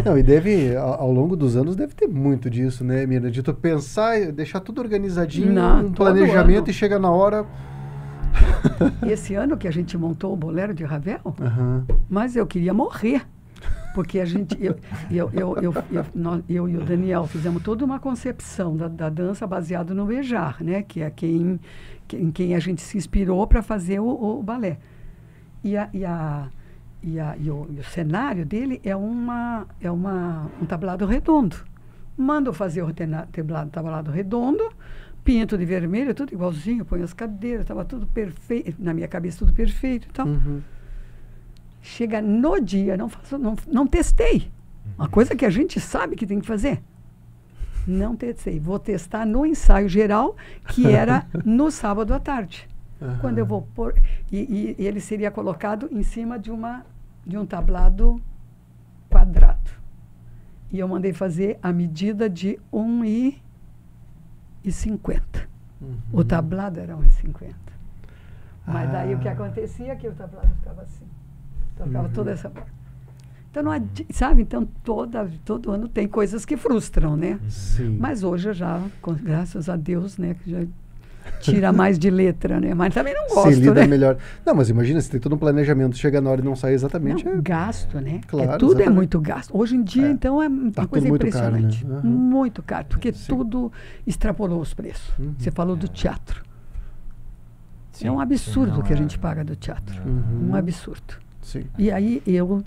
Não, e deve, ao longo dos anos, deve ter muito disso, né, Mirna? De tu pensar, deixar tudo organizadinho, um planejamento e chega na hora... Esse ano que a gente montou o Bolero de Ravel, mas eu queria morrer. Porque a gente, eu e o Daniel fizemos toda uma concepção da dança baseada no Béjart, né? Que é em quem a gente se inspirou para fazer o balé. E o cenário dele é um tablado redondo. Mando fazer o tablado redondo, pinto de vermelho, tudo igualzinho, põe as cadeiras, estava tudo perfeito, na minha cabeça tudo perfeito e tal. Chega no dia, não testei. Uma coisa que a gente sabe que tem que fazer. Não testei. Vou testar no ensaio geral, que era no sábado à tarde. Quando eu vou pôr... E ele seria colocado em cima de um tablado quadrado. E eu mandei fazer a medida de 1,50. O tablado era 1,50. Mas daí o que acontecia é que o tablado ficava assim. Tocava toda essa parte. Então, não sabe? Então, todo ano tem coisas que frustram, né? Sim. Mas hoje eu já, graças a Deus, né? Que já tira mais de letra, né? Mas também não gosto, se lida né? melhor. Não, mas imagina, se tem todo um planejamento, chega na hora e não sai exatamente... Não, gasto, né? Claro, tudo exatamente. É muito gasto. Hoje em dia, então, é uma coisa muito impressionante. caro, né? Muito caro, porque tudo extrapolou os preços. Você falou do teatro. Sim, é um absurdo sim, o que a gente paga do teatro. Um absurdo. Sim. E aí eu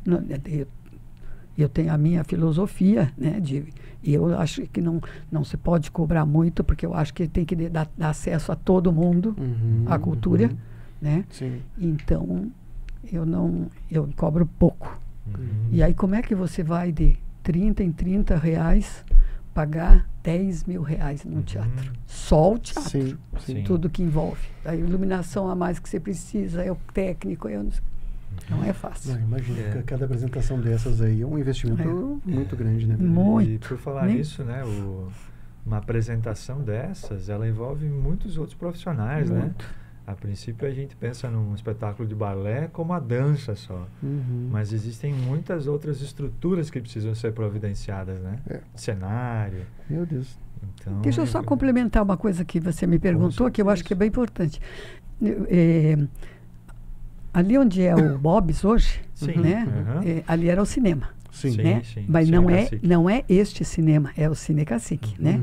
tenho a minha filosofia, né? E eu acho que não se pode cobrar muito, porque eu acho que tem que dar acesso a todo mundo à cultura, né? Sim. Então eu cobro pouco. E aí como é que você vai de 30 em 30 reais pagar 10 mil reais num teatro? Só o teatro. Sim, sim. Tudo que envolve. A iluminação a mais que você precisa, é o técnico, não é fácil. Não, imagina, cada apresentação dessas aí é um investimento muito grande, né? Muito. E por falar nisso, né, uma apresentação dessas, ela envolve muitos outros profissionais, né? A princípio a gente pensa num espetáculo de balé como a dança só, mas existem muitas outras estruturas que precisam ser providenciadas, né? Cenário. Meu Deus. Então, deixa eu só complementar uma coisa que você me perguntou, que eu acho que é bem importante. Ali onde é o Bob's hoje, né? Ali era o cinema. Sim. Né? Sim, mas Cine não é este cinema, é o Cine Cacique, né?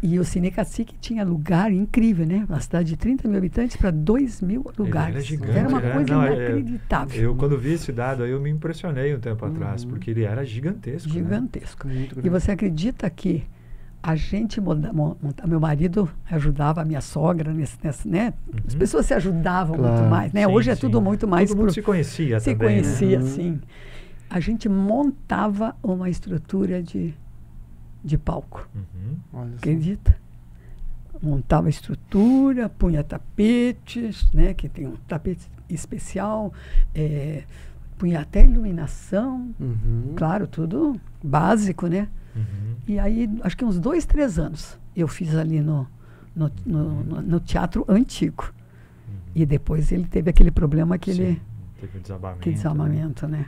E o Cine Cacique tinha lugar incrível, né? Uma cidade de 30 mil habitantes para 2 mil lugares. Era gigante. Era uma coisa inacreditável. Eu, quando vi esse dado, eu me impressionei um tempo atrás, porque ele era gigantesco. Gigantesco. Né? E você acredita que a gente meu marido ajudava a minha sogra nesse, né? As pessoas se ajudavam muito mais, né? Sim, hoje é tudo muito mais... Todo mundo se conhecia se também, conhecia, né? sim. A gente montava uma estrutura de palco. Acredita? Montava a estrutura, punha tapetes, né? Que tem um tapete especial, punha até iluminação, claro, tudo básico, né? E aí, acho que uns 2, 3 anos, eu fiz ali no teatro antigo. E depois ele teve aquele problema que ele... Teve desabamento. Que desabamento, né?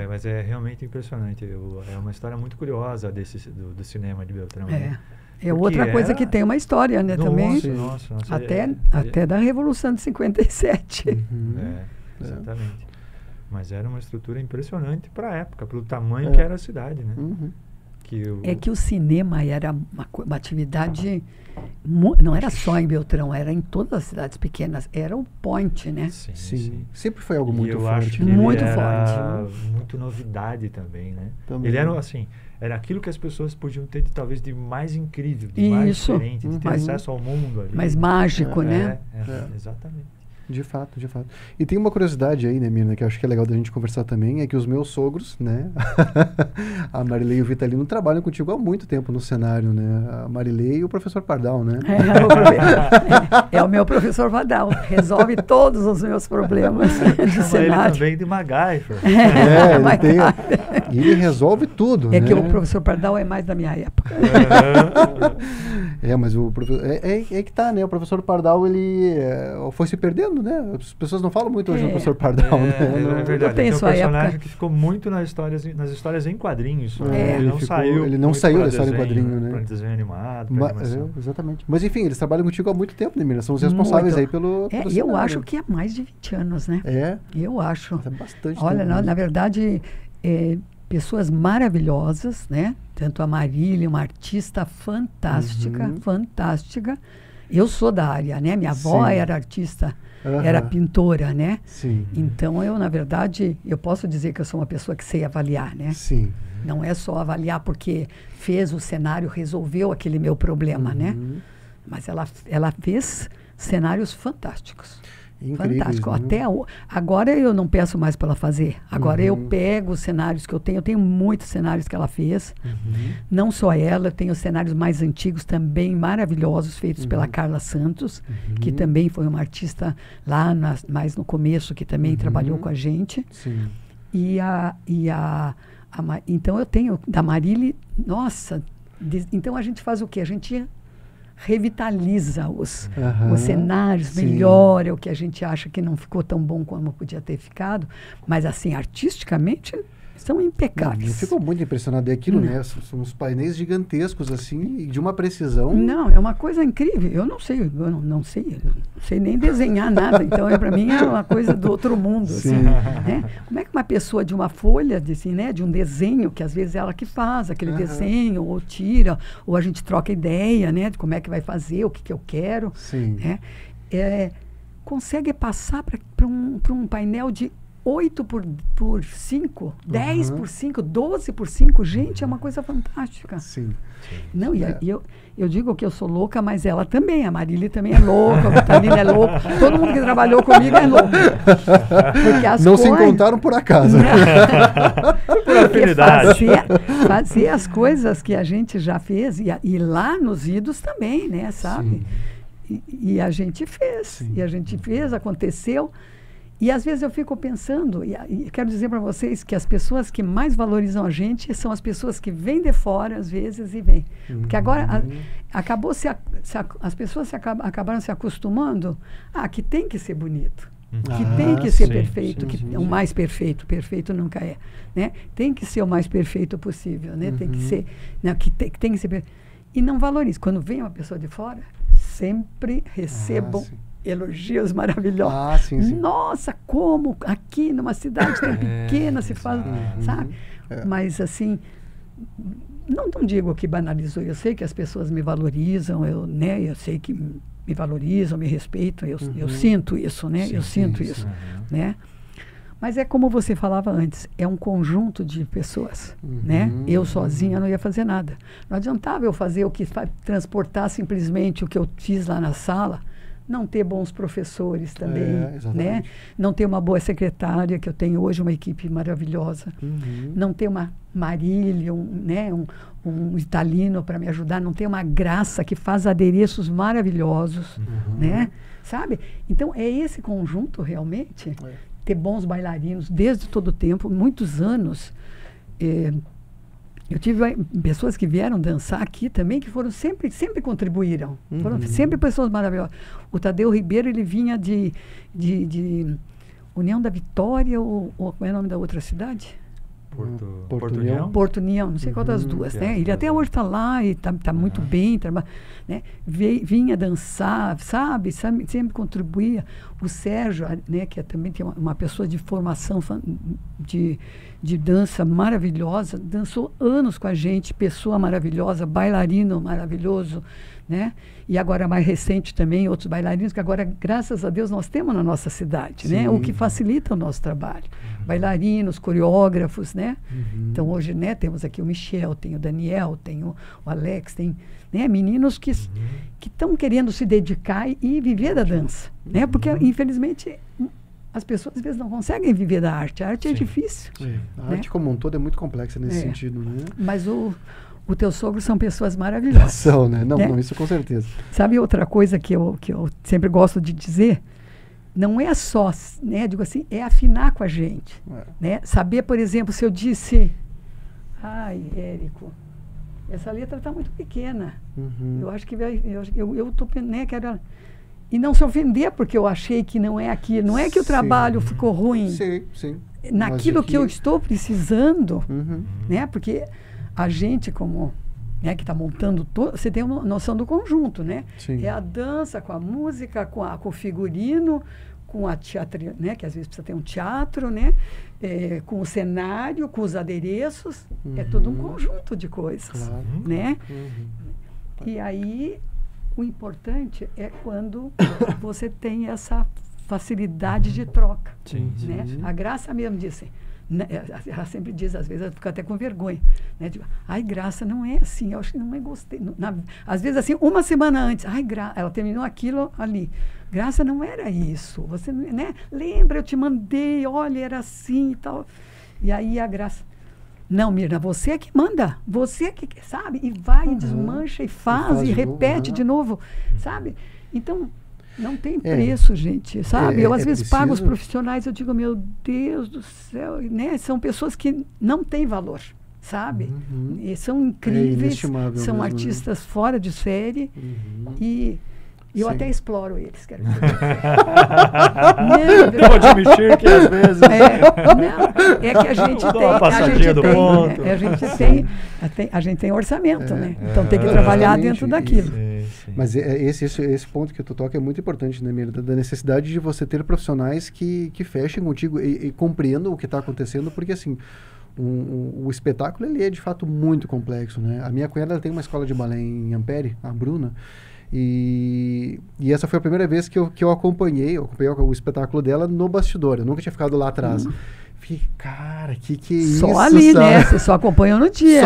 Mas é realmente impressionante. É uma história muito curiosa do cinema de Beltrão. Né? É outra coisa que tem uma história, né? Também. Nossa, até da Revolução de 57. Exatamente. Mas era uma estrutura impressionante para a época, pelo tamanho que era a cidade, né? Que o cinema era uma atividade... Não era só em Beltrão, era em todas as cidades pequenas. Era o point, né? Sim. Sempre foi algo muito forte. Acho que muito forte. Muito novidade também, né? Ele era assim, era aquilo que as pessoas podiam ter talvez de mais incrível, de mais diferente, de ter acesso ao mundo ali. Mais mágico, né? Exatamente. De fato, de fato. E tem uma curiosidade aí, né, Mirna, que eu acho que é legal da gente conversar também, é que os meus sogros, né, a Marilei e o Vitalino trabalham contigo há muito tempo no cenário, né, a Marilei e o professor Pardal, né? É o meu professor Pardal, resolve todos os meus problemas de cenário. Ele também de MacGyver. Ele resolve tudo, É né? que o professor Pardal é mais da minha época. Mas o professor... É que tá, né, o professor Pardal, ele foi se perdendo, né? As pessoas não falam muito hoje do professor Pardal, né? É verdade. Tem um personagem época que ficou muito nas histórias em quadrinhos. Ele não saiu da história em quadrinho, né? Para desenho animado, exatamente. Mas enfim, eles trabalham contigo há muito tempo, né, Mirna? São os responsáveis aí pelo eu acho que há mais de 20 anos, né? Eu acho. É bastante Olha, tempo, na verdade, pessoas maravilhosas, né? Tanto a Marília, uma artista fantástica, fantástica. Eu sou da área, né? Minha avó era artista, era pintora, né? Sim. Então, eu, na verdade, eu posso dizer que eu sou uma pessoa que sei avaliar, né? Sim. Não é só avaliar porque fez o cenário, resolveu aquele meu problema, né? Mas ela fez cenários fantásticos. Incríveis, fantástico. Né? Até agora eu não peço mais para ela fazer. Agora eu pego os cenários que eu tenho muitos cenários que ela fez. Não só ela, eu tenho cenários mais antigos também maravilhosos, feitos pela Carla Santos, que também foi uma artista lá mais no começo, que também trabalhou com a gente. Sim. Então eu tenho da Marília, nossa, então a gente faz o quê? A gente revitaliza os cenários, melhora o que a gente acha que não ficou tão bom como podia ter ficado, mas assim, artisticamente são impecáveis. Eu fico muito impressionado. É aquilo, né? São uns painéis gigantescos, assim, de uma precisão. Não, é uma coisa incrível. Eu não sei nem desenhar nada. Então, para mim, é uma coisa do outro mundo. Assim, né? Como é que uma pessoa de uma folha, assim, né? De um desenho, que às vezes é ela que faz aquele desenho, ou tira, ou a gente troca ideia, né? De como é que vai fazer, o que eu quero. Sim. Né? Consegue passar para um painel de 8 por 5, 10 por 5, 12 por 5, gente, é uma coisa fantástica. Sim. Não, e eu digo que eu sou louca, mas ela também, a Marília também é louca, a Vitalina é louca, todo mundo que trabalhou comigo é louco. Porque não se encontraram por acaso. Por afinidade. Fazer as coisas que a gente já fez, e lá nos idos também, né, sabe? E a gente fez, aconteceu. E às vezes eu fico pensando, e quero dizer para vocês que as pessoas que mais valorizam a gente são as pessoas que vêm de fora, às vezes, e vêm. Porque agora as pessoas acabaram se acostumando que tem que ser bonito, que tem que ser perfeito, o mais perfeito nunca é. Né? Tem que ser o mais perfeito possível, né? Tem que ser, né? tem que ser. E não valoriza. Quando vem uma pessoa de fora, sempre recebam elogios maravilhosos. Sim. Nossa, como aqui numa cidade tão pequena se faz, sabe? Mas assim, não digo que banalizou. Eu sei que as pessoas me valorizam, eu sei que me valorizam, me respeitam. Eu sinto isso, né? Eu sinto isso, né? Mas é como você falava antes, é um conjunto de pessoas, né? Eu sozinha não ia fazer nada. Não adiantava eu fazer transportar simplesmente o que eu fiz lá na sala, não ter bons professores também, né? Não ter uma boa secretária, que eu tenho hoje uma equipe maravilhosa, não ter uma Marília, um Vitalino para me ajudar, não ter uma Graça que faz adereços maravilhosos, né? Sabe? Então, é esse conjunto realmente, ter bons bailarinos desde todo o tempo, muitos anos. Eu tive pessoas que vieram dançar aqui também, que foram sempre contribuíram. Foram sempre pessoas maravilhosas. O Tadeu Ribeiro, ele vinha de União da Vitória, ou como é o nome da outra cidade? Porto União? Porto União, não sei qual das duas, né? Ele até hoje está lá e está muito bem, né? Vinha dançar, sabe? Sempre contribuía. O Sérgio, né, que também tem uma pessoa de formação de dança maravilhosa, dançou anos com a gente, pessoa maravilhosa, bailarino maravilhoso, né? E agora mais recente também, outros bailarinos que agora, graças a Deus, nós temos na nossa cidade, né? O que facilita o nosso trabalho. Bailarinos, coreógrafos, né? Então hoje, né, temos aqui o Michel, tem o Daniel, tem o Alex, tem, né, meninos que estão querendo se dedicar e viver da dança, né? Porque, infelizmente, as pessoas às vezes não conseguem viver da arte. A arte é difícil. A arte como um todo é muito complexa nesse sentido, né? Mas o teu sogro são pessoas maravilhosas. São, né? Não, isso com certeza. Sabe outra coisa que eu sempre gosto de dizer? Não é só, né? Digo assim, é afinar com a gente. Né? Saber, por exemplo, se eu disse, ai, Érico, essa letra está muito pequena. Eu acho que eu tô, né, quero... E não se ofender, porque eu achei que não é aquilo. Não é que o trabalho ficou ruim. Sim. Naquilo que eu estou precisando, né? Porque a gente, como, né, que está montando todo, você tem uma noção do conjunto, né? Sim. É a dança, com a música, com o figurino, com a teatro, né? Que às vezes precisa ter um teatro, né? Com o cenário, com os adereços. É todo um conjunto de coisas, né? E aí, o importante é quando você tem essa facilidade de troca. Né? A Graça mesmo disse, né, ela sempre diz, às vezes ela fica até com vergonha, né? Tipo, ai, Graça, não é assim, eu acho que não é gostei. Às vezes assim, uma semana antes, ai, ela terminou aquilo ali. Graça, não era isso. Você, né? Lembra, eu te mandei, olha, era assim e tal. E aí a Graça, não, Mirna, você é que manda, você é que sabe, e vai, e desmancha, e faz e repete de novo, sabe? Então, não tem preço, gente, sabe? Eu, às vezes, pago os profissionais, eu digo, meu Deus do céu, né? São pessoas que não têm valor, sabe? E são incríveis, são mesmo, artistas fora de série, e eu até exploro eles, quero dizer. Devo admitir que às vezes... É que a gente a gente tem orçamento, né? Então tem que trabalhar dentro daquilo. Mas esse ponto que tu toca é muito importante, né, Mirna? Da necessidade de você ter profissionais que fechem contigo e compreendam o que está acontecendo, porque assim, o espetáculo ele é de fato muito complexo, né? A minha cunhada tem uma escola de balé em Ampere, a Bruna, e essa foi a primeira vez que eu acompanhei o espetáculo dela no bastidor. Eu nunca tinha ficado lá atrás. Fiquei, cara, que é isso? Só ali, sabe? Né? Você só acompanhou no dia.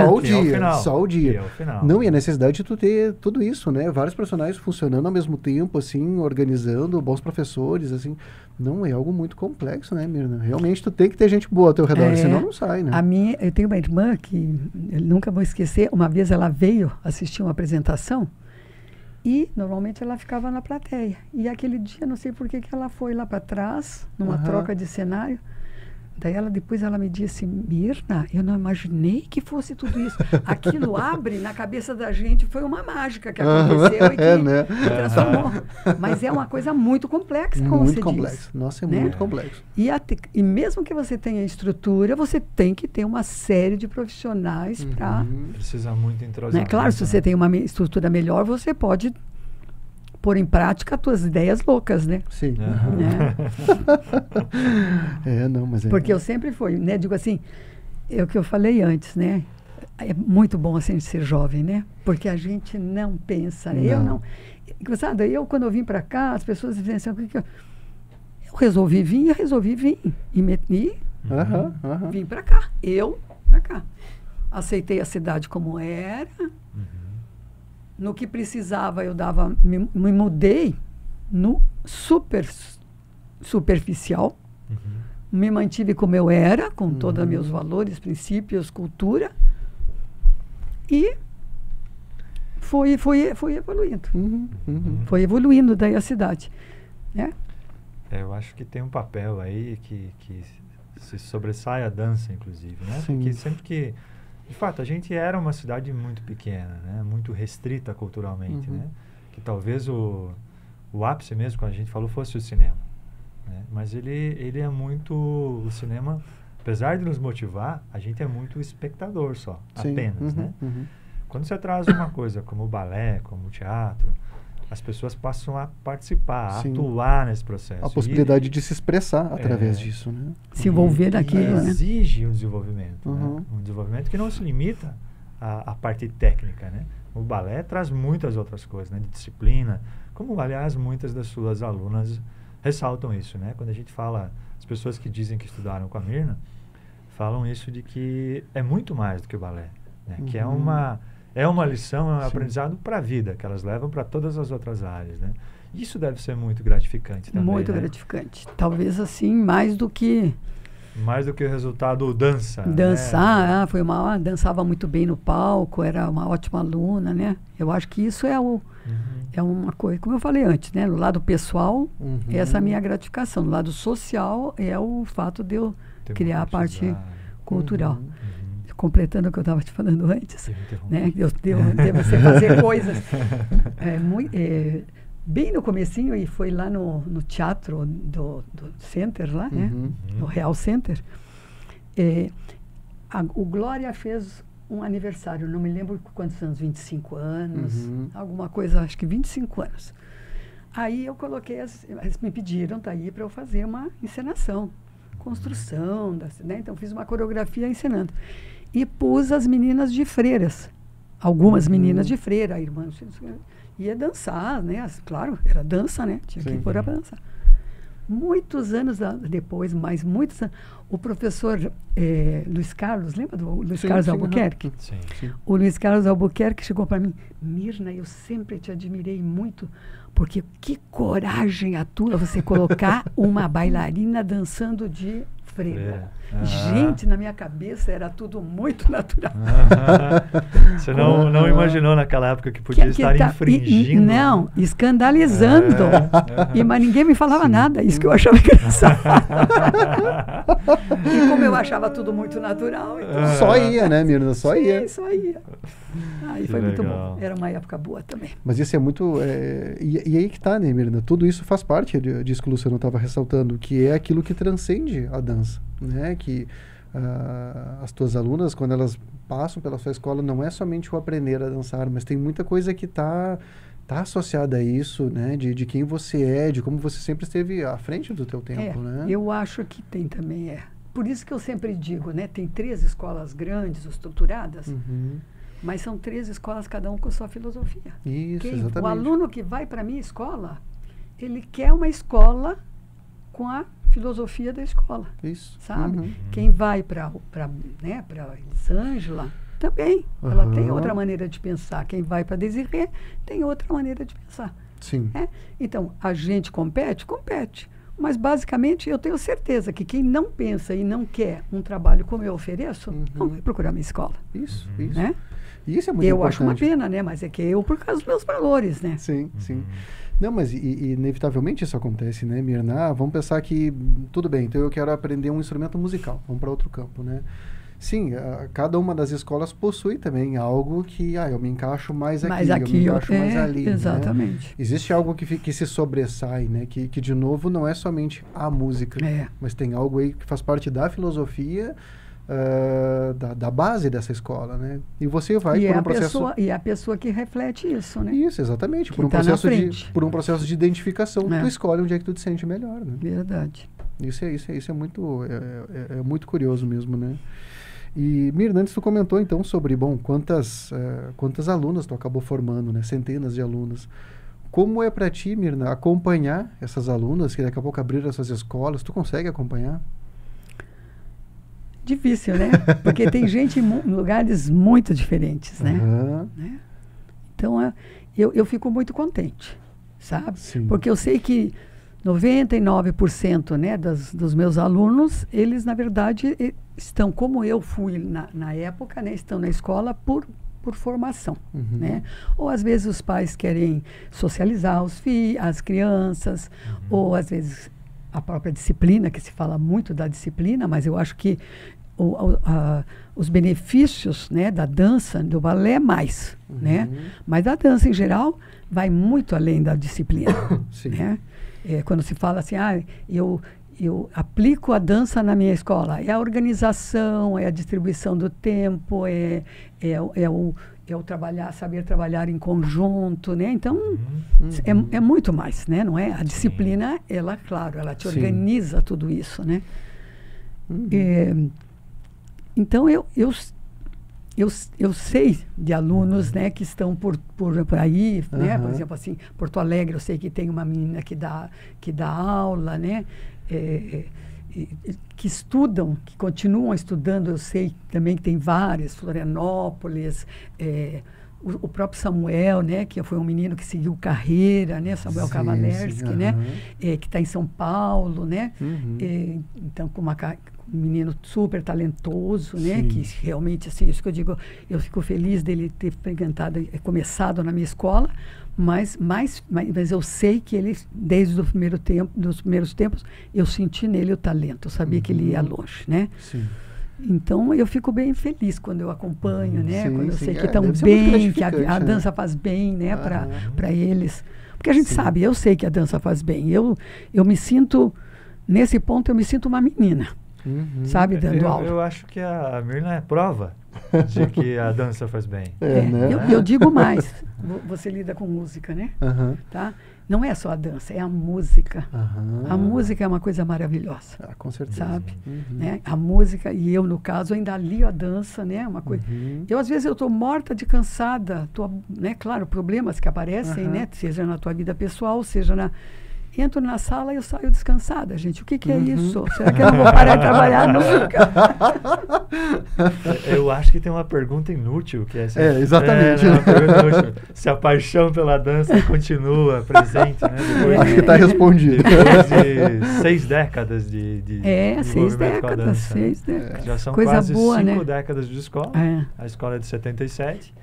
Só o dia. Não, e a necessidade de tu ter tudo isso, né? Vários personagens funcionando ao mesmo tempo, assim, organizando, bons professores, assim. Não, é algo muito complexo, né, Mirna? Realmente tu tem que ter gente boa ao teu redor, senão não sai, né? Eu tenho uma irmã que eu nunca vou esquecer. Uma vez ela veio assistir uma apresentação e normalmente ela ficava na plateia. E aquele dia, não sei por que ela foi lá para trás, numa troca de cenário. Daí depois ela me disse, Mirna, eu não imaginei que fosse tudo isso. Aquilo abre na cabeça da gente, foi uma mágica que aconteceu e que transformou. Mas é uma coisa muito complexa, como você diz. Nossa, é muito complexo. E mesmo que você tenha estrutura, você tem que ter uma série de profissionais para... Precisa muito entrosamento. Claro, se você tem uma estrutura melhor, você pode pôr em prática as tuas ideias loucas, né? Sim. Porque eu sempre fui, né? Digo assim, é o que eu falei antes, né? É muito bom assim ser jovem, né? Porque a gente não pensa. Eu não. Sabe, quando eu vim para cá, as pessoas diziam assim, eu resolvi vir. E vim para cá. Para cá. Aceitei a cidade como era. No que precisava, eu me mudei no superficial. Me mantive como eu era, com todos os meus valores, princípios, cultura. E foi evoluindo. Foi evoluindo daí a cidade. Né? Eu acho que tem um papel aí que se sobressai a dança, inclusive. Né? Sim. Porque sempre que... De fato, a gente era uma cidade muito pequena, né? Muito restrita culturalmente, né? Que talvez o ápice mesmo, quando a gente falou, fosse o cinema. Né? Mas ele é muito... O cinema, apesar de nos motivar, a gente é muito espectador só, apenas, né? Quando você traz uma coisa como o balé, como o teatro, as pessoas passam a participar, a atuar nesse processo. A possibilidade de se expressar através disso, né? Se envolver naquilo, né? Exige um desenvolvimento, né? Um desenvolvimento que não se limita à parte técnica, né? O balé traz muitas outras coisas, né? De disciplina, como, aliás, muitas das suas alunas ressaltam isso, né? Quando a gente fala, as pessoas que dizem que estudaram com a Mirna, falam isso de que é muito mais do que o balé, né? Que é é uma lição, é um aprendizado para a vida, que elas levam para todas as outras áreas, né? Isso deve ser muito gratificante também, Muito né? gratificante. Talvez assim, mais do que Mais do que o resultado dança. dançar. Né? Dançava muito bem no palco, era uma ótima aluna, né? Eu acho que isso é uma coisa, como eu falei antes, né? No lado pessoal, essa é a minha gratificação. No lado social, é o fato de eu criar a parte cultural. Completando o que eu estava te falando antes, né? Eu devo fazer coisas. Bem no comecinho, e foi lá no teatro do Center, lá, né? No Real Center. O Glória fez um aniversário, não me lembro quantos anos, 25 anos, alguma coisa, acho que 25 anos. Aí eu coloquei, eles me pediram daí para eu fazer uma encenação, construção, né? Então fiz uma coreografia encenando. E pus as meninas de freiras, algumas meninas de freira, a irmã ia dançar, né? Claro, era dança, né? Tinha que pôr para dançar. Muitos anos depois, o professor Luiz Carlos, lembra do Luiz Carlos Albuquerque? Sim. O Luiz Carlos Albuquerque chegou para mim: Mirna, eu sempre te admirei muito, porque que coragem a tua você colocar uma bailarina dançando de freira. Gente, na minha cabeça era tudo muito natural. Você não imaginou naquela época que podia estar infringindo? Não, escandalizando. Mas ninguém me falava nada, isso que eu achava engraçado. E como eu achava tudo muito natural, então... Só ia, né, Mirna? Só ia. Só ia. Aí foi muito bom. Era uma época boa também. Mas isso é muito... E aí que tá, né, Mirna? Tudo isso faz parte disso que o Luciano estava ressaltando, que é aquilo que transcende a dança, né? Que as tuas alunas, quando elas passam pela sua escola, não é somente o aprender a dançar, mas tem muita coisa que tá associada a isso, né? De quem você é, de como você sempre esteve à frente do teu tempo, né? Eu acho que tem também, Por isso que eu sempre digo, né? Tem 3 escolas grandes, estruturadas, mas são 3 escolas, cada um com sua filosofia. Isso, exatamente. O aluno que vai para a minha escola, ele quer uma escola com a filosofia da escola. Isso. Sabe? Quem vai para Elisângela também. Ela tem outra maneira de pensar. Quem vai para Desirê tem outra maneira de pensar. Sim. Então, a gente compete. Mas, basicamente, eu tenho certeza que quem não pensa e não quer um trabalho como eu ofereço, não vai procurar minha escola. Isso. Né? Isso é muito importante. Eu acho uma pena, né? Mas é que eu, por causa dos meus valores, né? Sim. Não, mas inevitavelmente isso acontece, né, Mirna? Vamos pensar que, tudo bem, então eu quero aprender um instrumento musical, vamos para outro campo, né? Sim, cada uma das escolas possui também algo que, eu me encaixo mais aqui, eu me encaixo mais ali. Exatamente. Né? Existe algo que se sobressai, né? Que, de novo, não é somente a música, mas tem algo aí que faz parte da filosofia, da base dessa escola, né? E você vai por um processo... E é a pessoa que reflete isso, né? Isso, exatamente. Por um processo de identificação, tu escolhe onde é que tu te sente melhor, né? Verdade. Isso é muito, muito curioso mesmo, né? E, Mirna, antes tu comentou, então, sobre, quantas alunas tu acabou formando, né? Centenas de alunas. Como é para ti, Mirna, acompanhar essas alunas que daqui a pouco abriram essas escolas? Tu consegue acompanhar? Difícil, né? Porque tem gente em lugares muito diferentes, né? Então, eu fico muito contente, sabe? Sim. Porque eu sei que 99%, né, dos meus alunos, eles, na verdade, estão, como eu fui na época, né, estão na escola por formação, né? Ou, às vezes, os pais querem socializar as crianças, ou, às vezes, a própria disciplina, que se fala muito da disciplina, mas eu acho que os benefícios, né, da dança, do balé, mais, né? Mas a dança, em geral, vai muito além da disciplina. Sim. Né? Quando se fala assim, eu aplico a dança na minha escola, é a organização, é a distribuição do tempo, é o saber trabalhar em conjunto, né? Então, é muito mais, né? Não é? A disciplina, ela te organiza tudo isso, né? Então, eu sei de alunos, né, que estão por aí, né? Por exemplo, assim, Porto Alegre, eu sei que tem uma menina que dá aula, né? Que estudam, que continuam estudando, eu sei também que tem várias, Florianópolis, o próprio Samuel, né, que foi um menino que seguiu carreira, né, Samuel Kavalerski, né, que está em São Paulo, né, então com um menino super talentoso, né, que realmente, assim, isso que eu digo, eu fico feliz dele ter começado na minha escola, mas eu sei que ele, desde o dos primeiros tempos, eu senti nele o talento, eu sabia que ele ia longe, né. Sim. Então, eu fico bem feliz quando eu acompanho, né? Quando eu sei que estão bem, que a dança faz bem, né? Para eles. Porque a gente sabe, eu sei que a dança faz bem. Eu me sinto, nesse ponto, eu me sinto uma menina, sabe? Dando aula. Eu acho que a Mirna é prova de que a dança faz bem. Né? Eu digo mais. Você lida com música, né? Tá? Não é só a dança, é a música. A música é uma coisa maravilhosa. Com certeza. Sabe? Né? A música, e eu, no caso, ainda alio a dança, né? Uma coisa. Eu, às vezes, eu estou morta de cansada. Né? Claro, problemas que aparecem, né? Seja na tua vida pessoal, seja na... Entro na sala e eu saio descansada, gente. O que é isso? Será que eu não vou parar de trabalhar nunca? Eu acho que tem uma pergunta inútil, que é assim, exatamente. Uma pergunta inútil. Se a paixão pela dança continua presente, né? Acho que está respondido. Depois de 6 décadas de 6 décadas, 6 décadas. Já são coisa quase boa, 5 né? décadas de escola. A escola é de 77.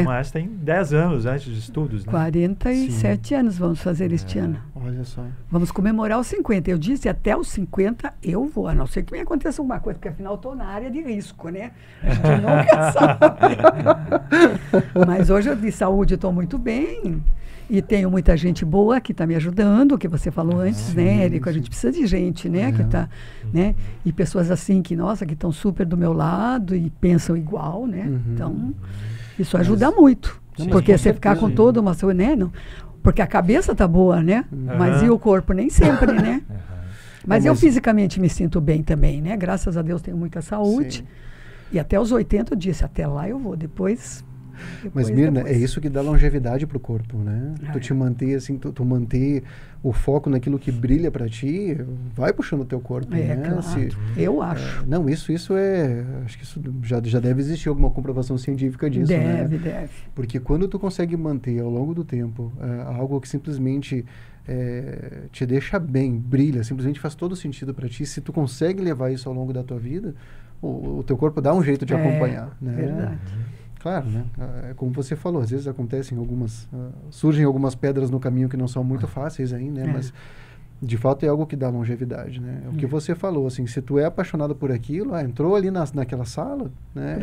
Mas tem 10 anos antes de estudos, né? 47 anos vamos fazer este ano. Olha só. Vamos comemorar os 50. Eu disse, até os 50 eu vou, a não ser que me aconteça alguma coisa, porque afinal estou na área de risco, né? A gente nunca sabe. Mas hoje eu de saúde estou muito bem. E tenho muita gente boa que está me ajudando, que você falou antes, né, Érico? A gente precisa de gente, né? Que tá, né? E pessoas assim que, nossa, que estão super do meu lado e pensam igual, né? Então... Isso ajuda muito, porque você ficar com toda uma saúde, né? Não, porque a cabeça tá boa, né? Mas e o corpo? Nem sempre, né? Mas eu fisicamente me sinto bem também, né? Graças a Deus tenho muita saúde. E até os 80 eu disse, até lá eu vou, depois Mas, Mirna, é isso que dá longevidade pro corpo, né? Tu te manter assim, tu manter o foco naquilo que brilha para ti, vai puxando o teu corpo, né? Claro. Eu acho. Não, isso é... Acho que isso já deve existir alguma comprovação científica disso, deve. Porque quando tu consegue manter ao longo do tempo algo que simplesmente te deixa bem, brilha, simplesmente faz todo sentido para ti, se tu consegue levar isso ao longo da tua vida, o teu corpo dá um jeito de acompanhar, né? Verdade. Claro, né? Como você falou, às vezes acontecem surgem algumas pedras no caminho que não são muito fáceis ainda, né? Mas de fato é algo que dá longevidade, né? O que você falou, assim, se tu é apaixonado por aquilo, entrou ali naquela sala, né?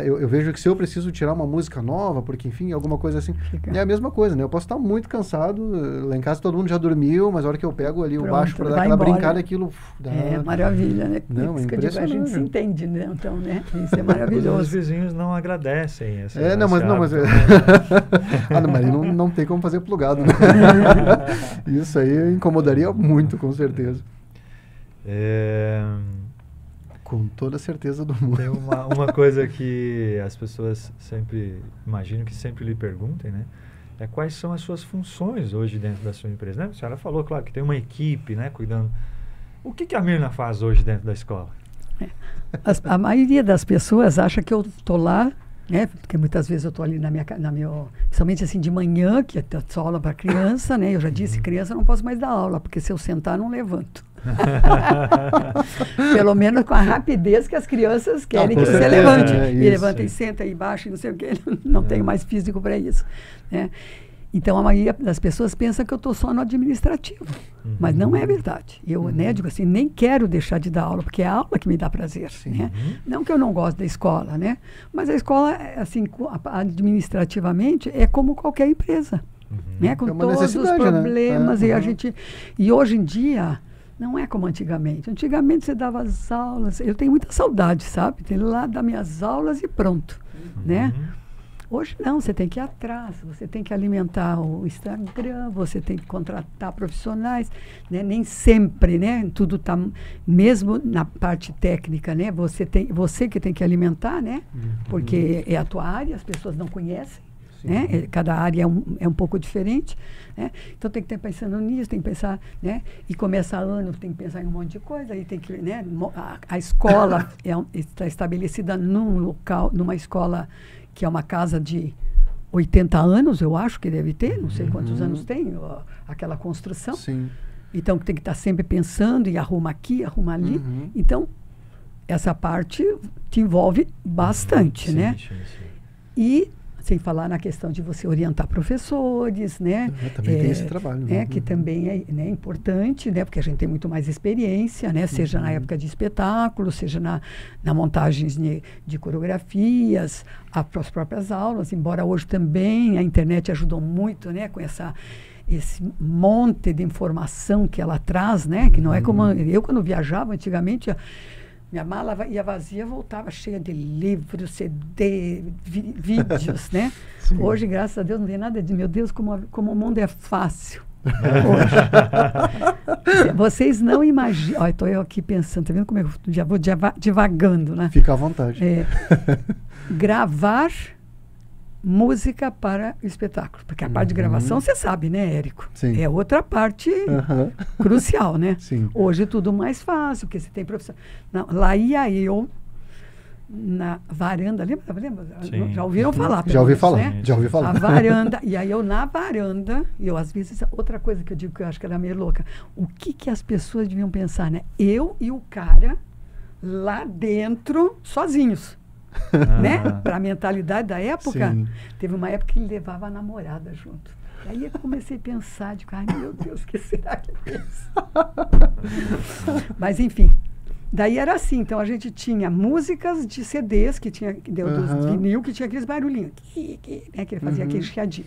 Eu vejo que se eu preciso tirar uma música nova, porque enfim, alguma coisa assim, é a mesma coisa, né? Eu posso estar muito cansado, lá em casa todo mundo já dormiu, mas a hora que eu pego ali o baixo para dar aquela brincada, aquilo... maravilha, né? Não, é impressionante. A gente se entende, né? Então, né? Isso é maravilhoso. Os vizinhos não agradecem. Mas não tem como fazer plugado, né? Isso aí incomodaria muito, com certeza. Com toda a certeza do mundo. Tem uma coisa que as pessoas sempre, imagino que sempre lhe perguntem, né? Quais são as suas funções hoje dentro da sua empresa, né? A senhora falou, claro, que tem uma equipe, né, cuidando. O que a Mirna faz hoje dentro da escola? A maioria das pessoas acha que eu estou lá, né? Porque muitas vezes eu estou ali principalmente assim de manhã, que é só aula para criança, né? Eu já disse, criança não posso mais dar aula, porque se eu sentar não levanto. Pelo menos com a rapidez que as crianças querem que você levante. E levanta e senta e baixa e não sei o que. Não tenho mais físico para isso, né? Então, a maioria das pessoas pensa que eu estou só no administrativo. Mas não é verdade. Eu, né, digo assim, nem quero deixar de dar aula, porque é a aula que me dá prazer. Né? Não que eu não gosto da escola, né? Mas a escola, assim, administrativamente, é como qualquer empresa. Né? Com todos os problemas. Né? E hoje em dia, não é como antigamente. Antigamente, você dava as aulas. Eu tenho muita saudade, sabe? De ir lá dar minhas aulas e pronto. Né? Hoje não, você tem que ir atrás, você tem que alimentar o Instagram, você tem que contratar profissionais, né? Nem sempre, né? Tudo está, mesmo na parte técnica, né? Você que tem que alimentar, né? Porque é a tua área, as pessoas não conhecem, né? Cada área é um pouco diferente, né? Então tem que estar pensando nisso, tem que pensar, né? E começa ano, tem que pensar em um monte de coisa, aí tem que, né? A escola está estabelecida num local, numa escola que é uma casa de 80 anos, eu acho que deve ter, não sei quantos anos tem, aquela construção. Sim. Então tem que estar sempre pensando e arruma aqui, arruma ali. Então, essa parte te envolve bastante, né? Sim. E, sem falar na questão de você orientar professores, né? Também tem esse trabalho. Né? Que também é, né, importante, né? Porque a gente tem muito mais experiência, né? Seja na época de espetáculo, seja na montagem de coreografias, as próprias aulas, embora hoje também a internet ajudou muito, né? Com esse monte de informação que ela traz, né? Que não é como eu, quando viajava antigamente, minha mala ia vazia, voltava cheia de livros, CD, vídeos, né? Sim. Hoje, graças a Deus, não tem nada de... Meu Deus, como o mundo é fácil hoje. Vocês não imaginam... Olha, estou eu aqui pensando, tá vendo como eu já vou divagando, né? Fica à vontade. Gravar música para o espetáculo. Porque a parte de gravação, você sabe, né, Érico? Sim. É outra parte crucial, né? Sim. Hoje tudo mais fácil, porque você tem profissão. Não, lá ia eu na varanda, lembra? Sim. Já ouviram falar? Já ouvi falar, né? já ouvi falar. A varanda, e aí eu na varanda, e eu às vezes, outra coisa que eu digo que eu acho que era meio louca, o que as pessoas deviam pensar, né? Eu e o cara lá dentro, sozinhos. Né? Para a mentalidade da época, Sim. teve uma época que ele levava a namorada junto. Aí eu comecei a pensar, digo, ai meu Deus, o que será que é isso? Mas enfim, daí era assim, então a gente tinha músicas de CDs, que tinha dos vinil, que tinha aqueles barulhinhos, né, que ele fazia aquele chiadinho.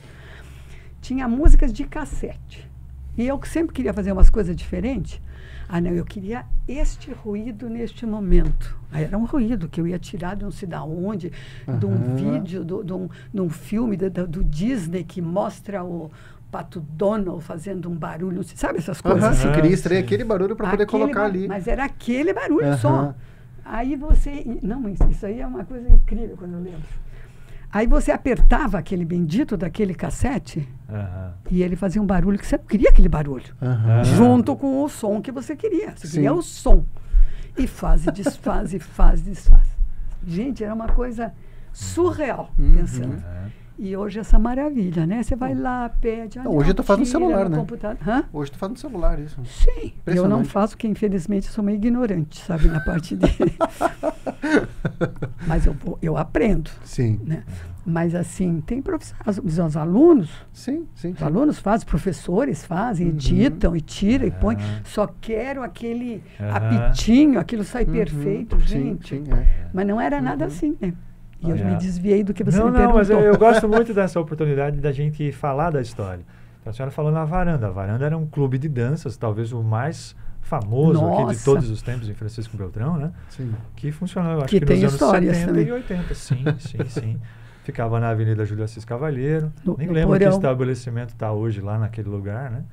Tinha músicas de cassete. E eu sempre queria fazer umas coisas diferentes. Ah, não, eu queria este ruído neste momento. Aí era um ruído que eu ia tirar de não sei de onde, de um vídeo, de um filme do Disney que mostra o Pato Donald fazendo um barulho, sabe essas coisas? Você queria extrair aquele barulho para poder colocar ali. Mas era aquele barulho só. Aí você... Não, isso aí é uma coisa incrível quando eu lembro. Aí você apertava aquele bendito daquele cassete e ele fazia um barulho que você não queria aquele barulho. Junto com o som que você queria. Você queria o som. E faz, desfaz, e faz, desfaz. Gente, era uma coisa surreal, pensando. E hoje essa maravilha, né? Você vai lá, pede... Hoje eu tô fazendo celular, né? Hoje eu tô fazendo celular, isso. Sim. Eu não faço, porque infelizmente eu sou meio ignorante, sabe? Na parte de... Mas eu aprendo. Sim. Né? Mas assim, tem os alunos... Sim. Os alunos fazem, professores fazem, editam e tiram e põem. Só quero aquele apitinho, aquilo sai perfeito, gente. Sim, Mas não era nada assim, né? E eu me desviei do que você me perguntou. Não, mas eu gosto muito dessa oportunidade da gente falar da história. Então, a senhora falou na Varanda. A Varanda era um clube de danças, talvez o mais famoso aqui de todos os tempos, em Francisco Beltrão, né? Sim. Que funcionou, eu acho que que tem nos anos 70 também. e 80. Sim. Ficava na Avenida Júlio Assis Cavalheiro. Nem no lembro porão. Que estabelecimento está hoje lá naquele lugar, né?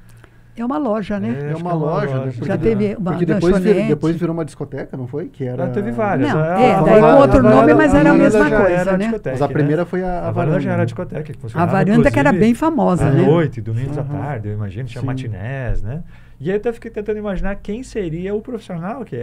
É uma loja, né? É uma loja, né? Já teve uma porque depois virou uma discoteca, não foi? Que era... teve várias. Não, daí com outro nome, mas era a mesma coisa, né? Mas a primeira foi a Varanda já era a discoteca. Que a Varanda que era bem famosa, né? À noite, domingos à tarde, eu imagino, tinha matinés, né? E aí eu até fiquei tentando imaginar quem seria o profissional que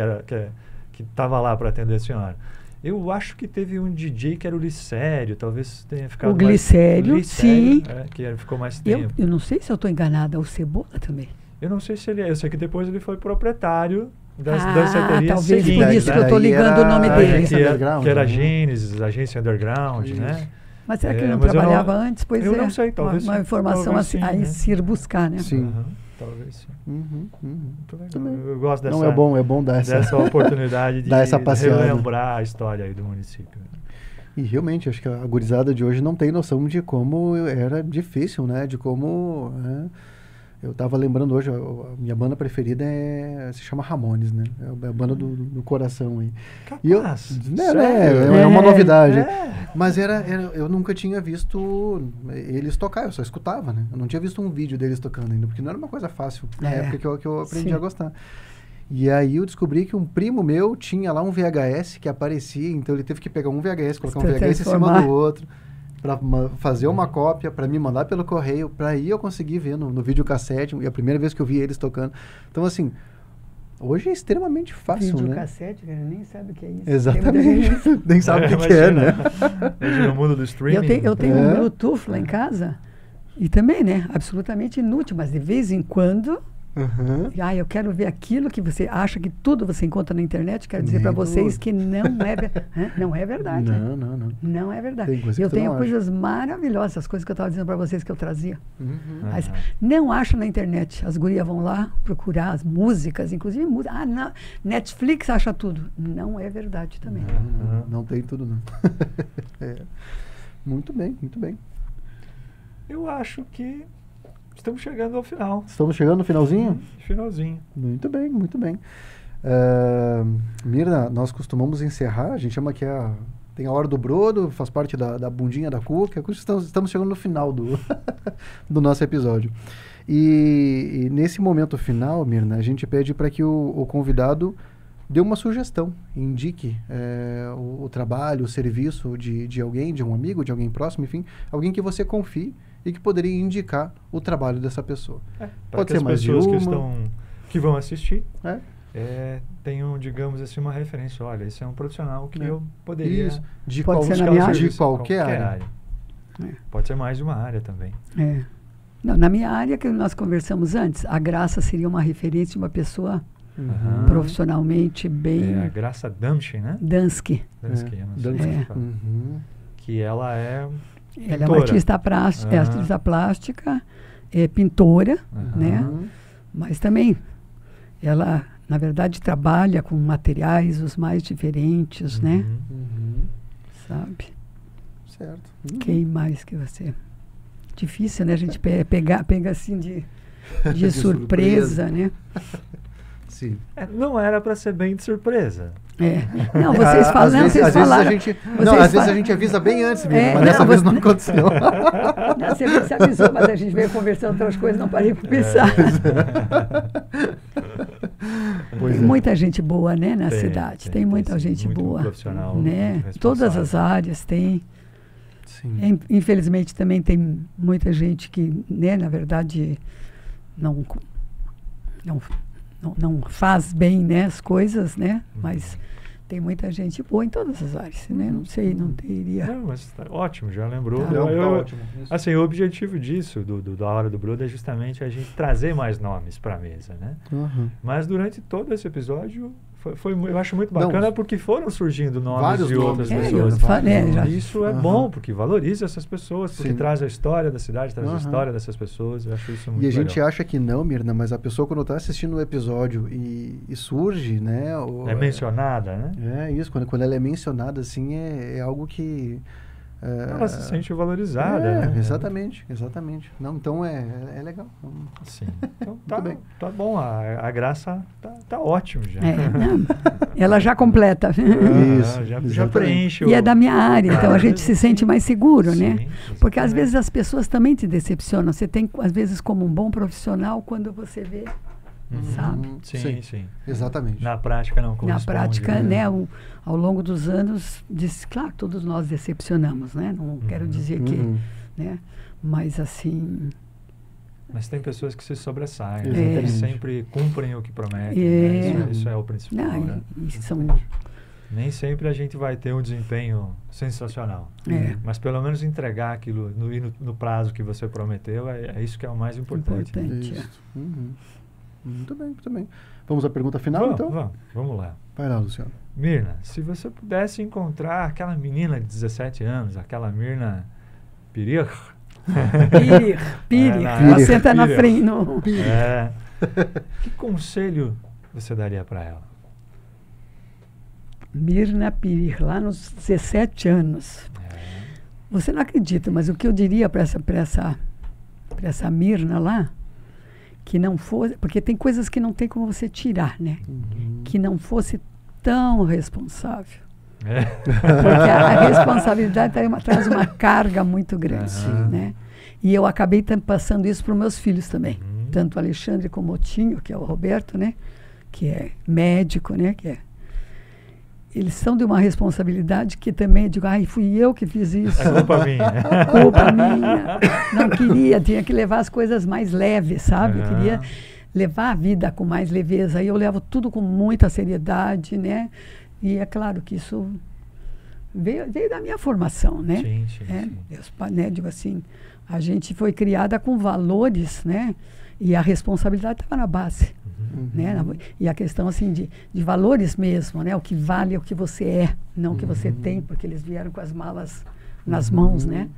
estava lá para atender a senhora. Eu acho que teve um DJ que era o Glicério, talvez tenha ficado o Glicério, sim. Que ficou mais tempo. Eu não sei se eu estou enganada, o Cebola também. Eu não sei se ele é. Eu sei que depois ele foi proprietário das danceterias talvez seguintes, por isso que eu estou ligando o nome dele. Que era a Gênesis, a agência underground, né? Mas será que ele não trabalhava antes? Pois eu não sei, talvez uma informação assim, aí se ir buscar, né? Sim. Talvez sim. Muito legal. Eu gosto dessa, não, é bom dar essa oportunidade de dar essa relembrar a história aí do município. E realmente, acho que a gurizada de hoje não tem noção de como era difícil, né? De como... Eu estava lembrando hoje, a minha banda preferida se chama Ramones, né? É a banda do coração aí. Capaz, é uma novidade. Mas eu nunca tinha visto eles tocar, eu só escutava, né? Eu não tinha visto um vídeo deles tocando ainda, porque não era uma coisa fácil na época que eu aprendi a gostar. E aí eu descobri que um primo meu tinha lá um VHS que aparecia, então ele teve que pegar um VHS, colocar um VHS em cima do outro. para fazer uma cópia, para me mandar pelo correio, para aí eu conseguir ver no videocassete, e a primeira vez que eu vi eles tocando. Então, assim, hoje é extremamente fácil, né? Videocassete, ele nem sabe o que é isso. Exatamente. Nem sabe o que é, né? No mundo do streaming. Eu tenho um Bluetooth lá em casa, e também, né, absolutamente inútil, mas de vez em quando... eu quero ver aquilo que você acha que tudo você encontra na internet. Quero dizer para vocês que não é verdade. Não é verdade. Eu tenho coisas maravilhosas, as coisas que eu estava dizendo para vocês que eu trazia. Mas não acho na internet. As gurias vão lá procurar as músicas, inclusive música. Netflix acha tudo. Não é verdade também. Não tem tudo, não. Muito bem, muito bem. Eu acho que estamos chegando ao final. Estamos chegando no finalzinho? Finalzinho. Muito bem, muito bem. Mirna, nós costumamos encerrar, a gente chama que tem a hora do brodo, faz parte da bundinha da cuca. Estamos chegando no final do nosso episódio. E nesse momento final, Mirna, a gente pede para que o convidado dê uma sugestão, indique o trabalho, o serviço de alguém, de um amigo, de alguém próximo, enfim, alguém que você confie e que poderia indicar o trabalho dessa pessoa. Pode ser mais de uma. As pessoas que vão assistir tenham, digamos assim, uma referência. Olha, esse é um profissional que eu poderia... Isso. De qualquer área. Pode ser mais de uma área também. Não, na minha área, que nós conversamos antes, a Graça seria uma referência de uma pessoa profissionalmente bem... a Graça Damschi, né? Dansky. Que ela é... Ela é uma artista plástica, é pintora, né? Mas também ela, na verdade, trabalha com materiais os mais diferentes, né? Sabe? Certo. Quem mais que você... Difícil, né? A gente pega assim de surpresa, né? Sim. Não era para ser bem de surpresa. Não, vocês falam... Às vezes a gente avisa bem antes, mas dessa vez não aconteceu. Você avisou, mas a gente veio conversando outras coisas, não parei para pensar. Tem muita gente boa, né, na cidade. Tem muita gente boa. Profissional, né? Todas as áreas tem. Sim. Infelizmente também tem muita gente que, né, na verdade, não faz bem, né, as coisas, né? Mas tem muita gente boa em todas as áreas, né? Não sei, não teria... Não, mas tá ótimo, já lembrou. Ótimo. Assim, o objetivo disso, da Hora do Brodo, é justamente a gente trazer mais nomes para a mesa, né? Mas durante todo esse episódio, eu acho muito bacana porque foram surgindo nomes de outras pessoas. Isso é bom, porque valoriza essas pessoas, porque traz a história da cidade, traz a história dessas pessoas. Eu acho isso muito legal. E a gente acha que não, Mirna, mas a pessoa quando está assistindo o episódio e surge, né? É mencionada, né? É isso, quando ela é mencionada, assim, é algo que... ela se sente valorizada, né? Exatamente. Não, então é legal. Sim. Então tá bom, a Graça tá ótimo já. Ela já completa. Isso, já preenche. E é da minha área, então a gente se sente mais seguro, né? Exatamente. Porque às vezes as pessoas também te decepcionam. Você tem, às vezes, como um bom profissional, quando você vê... sabe? Sim. Exatamente. Na prática não corresponde. Na prática, né, ao longo dos anos, claro, todos nós decepcionamos, né? Não quero dizer que, né? Mas assim... Mas tem pessoas que se sobressaem, né? Que sempre cumprem o que prometem. Né? Isso é o principal, né? Nem sempre a gente vai ter um desempenho sensacional. Mas pelo menos entregar aquilo no prazo que você prometeu, é isso que é o mais importante. Muito bem. Vamos à pergunta final, então? Vamos lá. Vai lá, Luciano. Mirna, se você pudesse encontrar aquela menina de 17 anos, aquela Mirna Pirir. Ela senta na frente. Que conselho você daria para ela? Mirna Pirir, lá nos 17 anos. Você não acredita, mas o que eu diria para essa Mirna lá, que não fosse, porque tem coisas que não tem como você tirar, né? Que não fosse tão responsável. Porque a responsabilidade traz uma carga muito grande, né? E eu acabei passando isso para os meus filhos também. Tanto o Alexandre como o Tinho, que é o Roberto, né? Que é médico, né? eles são de uma responsabilidade que também, eu digo, ai, fui eu que fiz isso. É culpa minha. Culpa minha. Não queria, tinha que levar as coisas mais leves, sabe? Eu queria levar a vida com mais leveza. Aí eu levo tudo com muita seriedade, né? E é claro que isso veio da minha formação, né? Sim. Meus pais, né? Digo assim, a gente foi criada com valores, né? E a responsabilidade estava na base. Né? E a questão assim de valores mesmo, né? O que vale é o que você é, não o que você tem, porque eles vieram com as malas nas mãos, né?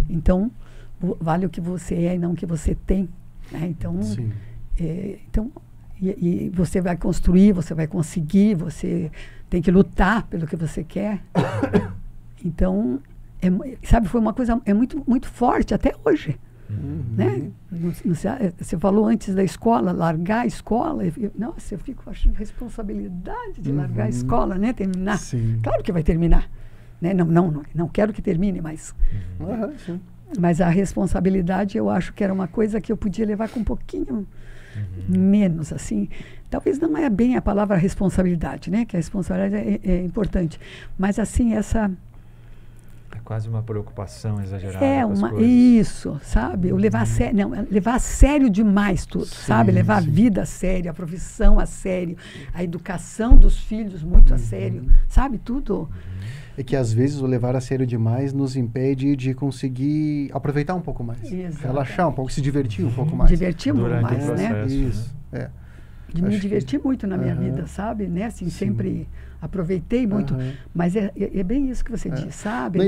Então, vale o que você é e não o que você tem, né? Então, e você vai construir, você vai conseguir, você tem que lutar pelo que você quer. Então, sabe, foi uma coisa muito, muito forte até hoje. Né? Você falou antes da escola, largar a escola. Nossa, eu fico achando responsabilidade de largar a escola, né? Terminar. Sim. Claro que vai terminar. Né? Não quero que termine, mas... Mas a responsabilidade, eu acho que era uma coisa que eu podia levar com um pouquinho menos, assim. Talvez não é bem a palavra responsabilidade, né? Que a responsabilidade é importante. Mas, assim, essa... É quase uma preocupação exagerada. Isso, sabe? O levar a sério demais tudo, sabe? Levar a vida a sério, a profissão a sério, a educação dos filhos muito a sério, sabe? Tudo. É que às vezes o levar a sério demais nos impede de conseguir aproveitar um pouco mais. Exato. Relaxar um pouco, se divertir um pouco mais. Divertir muito mais, né? Isso, De me divertir muito na minha vida, sabe? Né? Assim, sempre aproveitei muito. Mas é bem isso que você diz, sabe?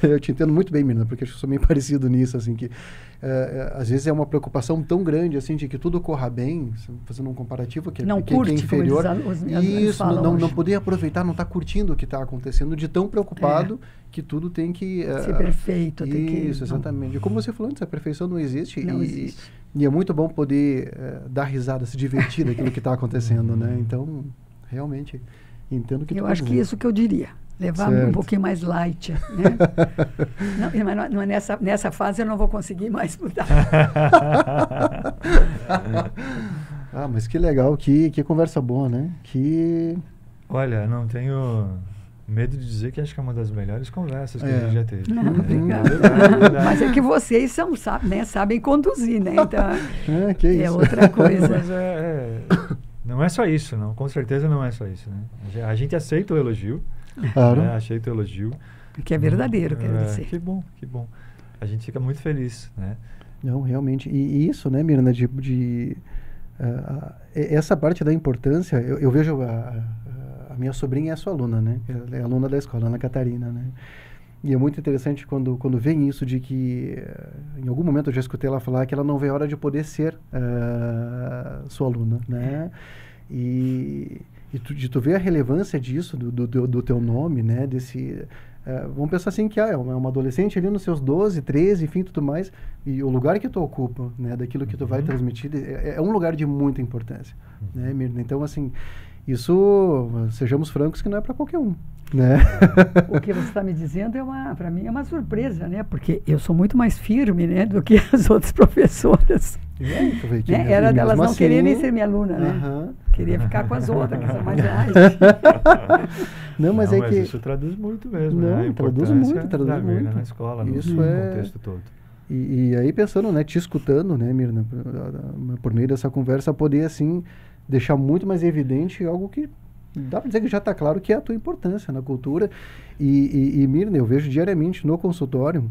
Eu te entendo muito bem, Mirna, porque eu sou meio parecido nisso, assim, que às vezes é uma preocupação tão grande, assim, de que tudo corra bem, fazendo um comparativo que não curte, é inferior. Isso, não poder aproveitar, não estar curtindo o que está acontecendo, de tão preocupado que tudo tem que... ser perfeito. Isso, exatamente. Como você falou antes, a perfeição não existe. Não existe. E é muito bom poder dar risada, se divertir daquilo que está acontendo, né? Então, realmente, entendo que... Eu acho que isso que eu diria. Levar um pouquinho mais light, né? Não é nessa fase eu não vou conseguir mais mudar. Mas que legal, que conversa boa, né? Olha, não tenho medo de dizer que acho que é uma das melhores conversas que a gente já teve. Não, obrigada. Mas é que vocês sabem conduzir, né? Então, que isso. É outra coisa. Mas não é só isso, não. Com certeza não é só isso, né? A gente aceita o elogio. Claro. Aceita o elogio. Que é verdadeiro, quero dizer. Que bom. A gente fica muito feliz, né? Não, realmente. E isso, né, Mirna, essa parte da importância, eu vejo a minha sobrinha é a sua aluna, né? Ela é aluna da escola, Ana Catarina, né? E é muito interessante quando vem isso de que, em algum momento eu já escutei ela falar que ela não vê a hora de poder ser sua aluna, né? De tu ver a relevância disso, do teu nome, né? Vamos pensar assim que é uma adolescente ali nos seus 12, 13, enfim, tudo mais, e o lugar que tu ocupa, né? Daquilo que tu vai transmitir, é um lugar de muita importância, né, Mirna? Então, assim, isso, sejamos francos, que não é para qualquer um, né? O que você está me dizendo para mim é uma surpresa, né? Porque eu sou muito mais firme, né, do que as outras professoras. Era delas não quererem ser minha aluna, né? Queria ficar com as outras, que são mais light. Mas isso traduz muito mesmo, né? A traduz muito na escola, no contexto todo. E aí pensando, né, te escutando, né, Mirna, por meio dessa conversa, poder, assim, deixar muito mais evidente algo que dá para dizer que já está claro, que é a tua importância na cultura. E Mirna, eu vejo diariamente no consultório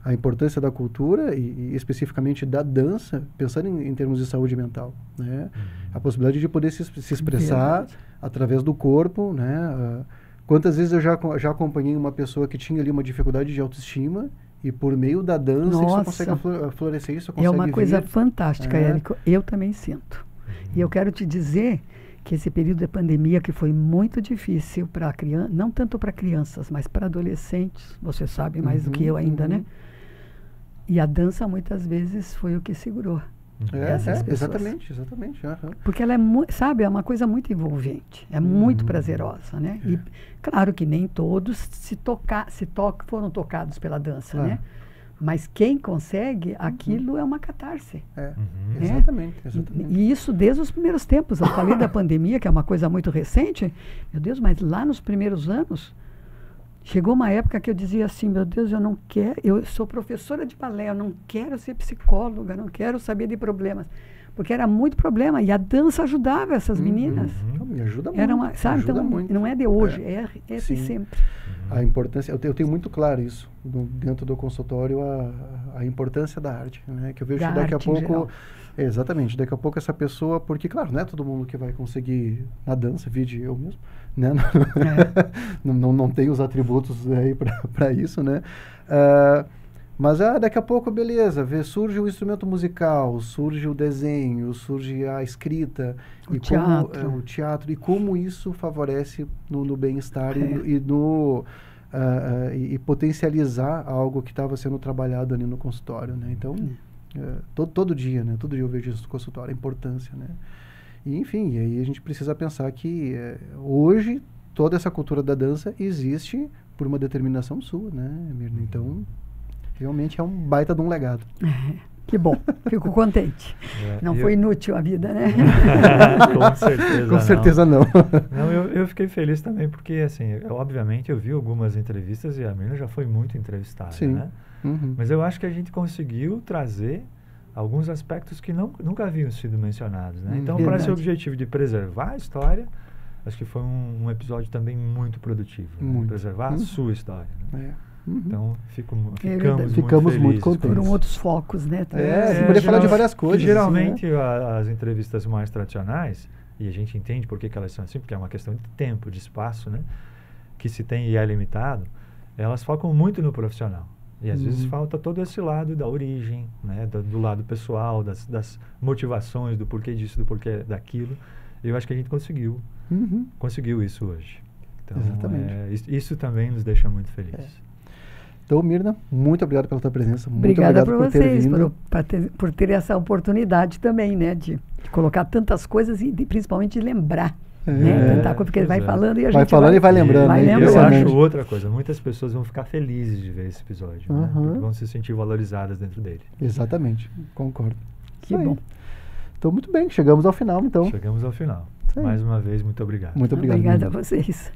a importância da cultura e especificamente da dança, pensando em termos de saúde mental, né? A possibilidade de poder se expressar através do corpo, né? Quantas vezes eu já acompanhei uma pessoa que tinha ali uma dificuldade de autoestima e por meio da dança você consegue florescer isso, consegue É uma coisa fantástica, Érico. Eu também sinto. E eu quero te dizer que esse período da pandemia que foi muito difícil para crianças, não tanto para crianças, mas para adolescentes, você sabe mais do que eu ainda, né? E a dança muitas vezes foi o que segurou essas pessoas. Exatamente. Porque ela sabe, é uma coisa muito envolvente, é muito prazerosa, né? E claro que nem todos foram tocados pela dança, né? Mas quem consegue, aquilo é uma catarse. Exatamente. E isso desde os primeiros tempos. Eu falei da pandemia, que é uma coisa muito recente. Meu Deus, mas lá nos primeiros anos, chegou uma época que eu dizia assim, meu Deus, eu não quero, eu sou professora de balé, eu não quero ser psicóloga, não quero saber de problemas. Porque era muito problema. E a dança ajudava essas meninas. Me ajuda muito. Era sabe? Ajuda Então, muito. não é de hoje, é de sempre. A importância, eu tenho muito claro isso, dentro do consultório, a importância da arte, né? Que eu vejo Da que daqui a arte em pouco... geral. Exatamente, daqui a pouco essa pessoa... Porque, claro, não é todo mundo que vai conseguir na dança, vide eu mesmo, né? Não tem os atributos aí para isso, né? Mas daqui a pouco, beleza, surge o instrumento musical, surge o desenho, surge a escrita, O teatro, e como isso favorece no bem-estar e potencializar algo que estava sendo trabalhado ali no consultório, né? Então, todo dia, né? Todo dia eu vejo isso no consultório, a importância, né? E, enfim, e aí a gente precisa pensar que hoje toda essa cultura da dança existe por uma determinação sua, né, Mirna? Então... realmente é um baita de um legado. Que bom, fico contente. Não foi inútil a vida, né? Com certeza. Com certeza não. Não, eu fiquei feliz também, porque, assim, obviamente eu vi algumas entrevistas e a Mirna já foi muito entrevistada, né? Mas eu acho que a gente conseguiu trazer alguns aspectos que nunca haviam sido mencionados, né? Então, para esse objetivo de preservar a história, acho que foi um episódio também muito produtivo. Né? Preservar a sua história. Né? Então, ficamos muito contentes. Foram outros focos, né? Você poderia falar de várias coisas. Geralmente, assim, né? As entrevistas mais tradicionais, e a gente entende por que elas são assim, porque é uma questão de tempo, de espaço, né? Que se tem e é limitado, elas focam muito no profissional. E às vezes falta todo esse lado da origem, né? Do lado pessoal, das motivações, do porquê disso, do porquê daquilo. E eu acho que a gente conseguiu isso hoje. Então, isso também nos deixa muito felizes. Então, Mirna, muito obrigado pela tua presença. Obrigada por vocês, ter vindo. por ter essa oportunidade também, né? De colocar tantas coisas e principalmente de lembrar. Né? Porque ele vai falando e a gente vai falando e vai lembrando. Eu acho outra coisa. Muitas pessoas vão ficar felizes de ver esse episódio. Né? Porque vão se sentir valorizadas dentro dele. Exatamente. Concordo. Que bom. Então, muito bem. Chegamos ao final, então. Chegamos ao final. Mais uma vez, muito obrigado. Muito obrigado. Obrigada a vocês.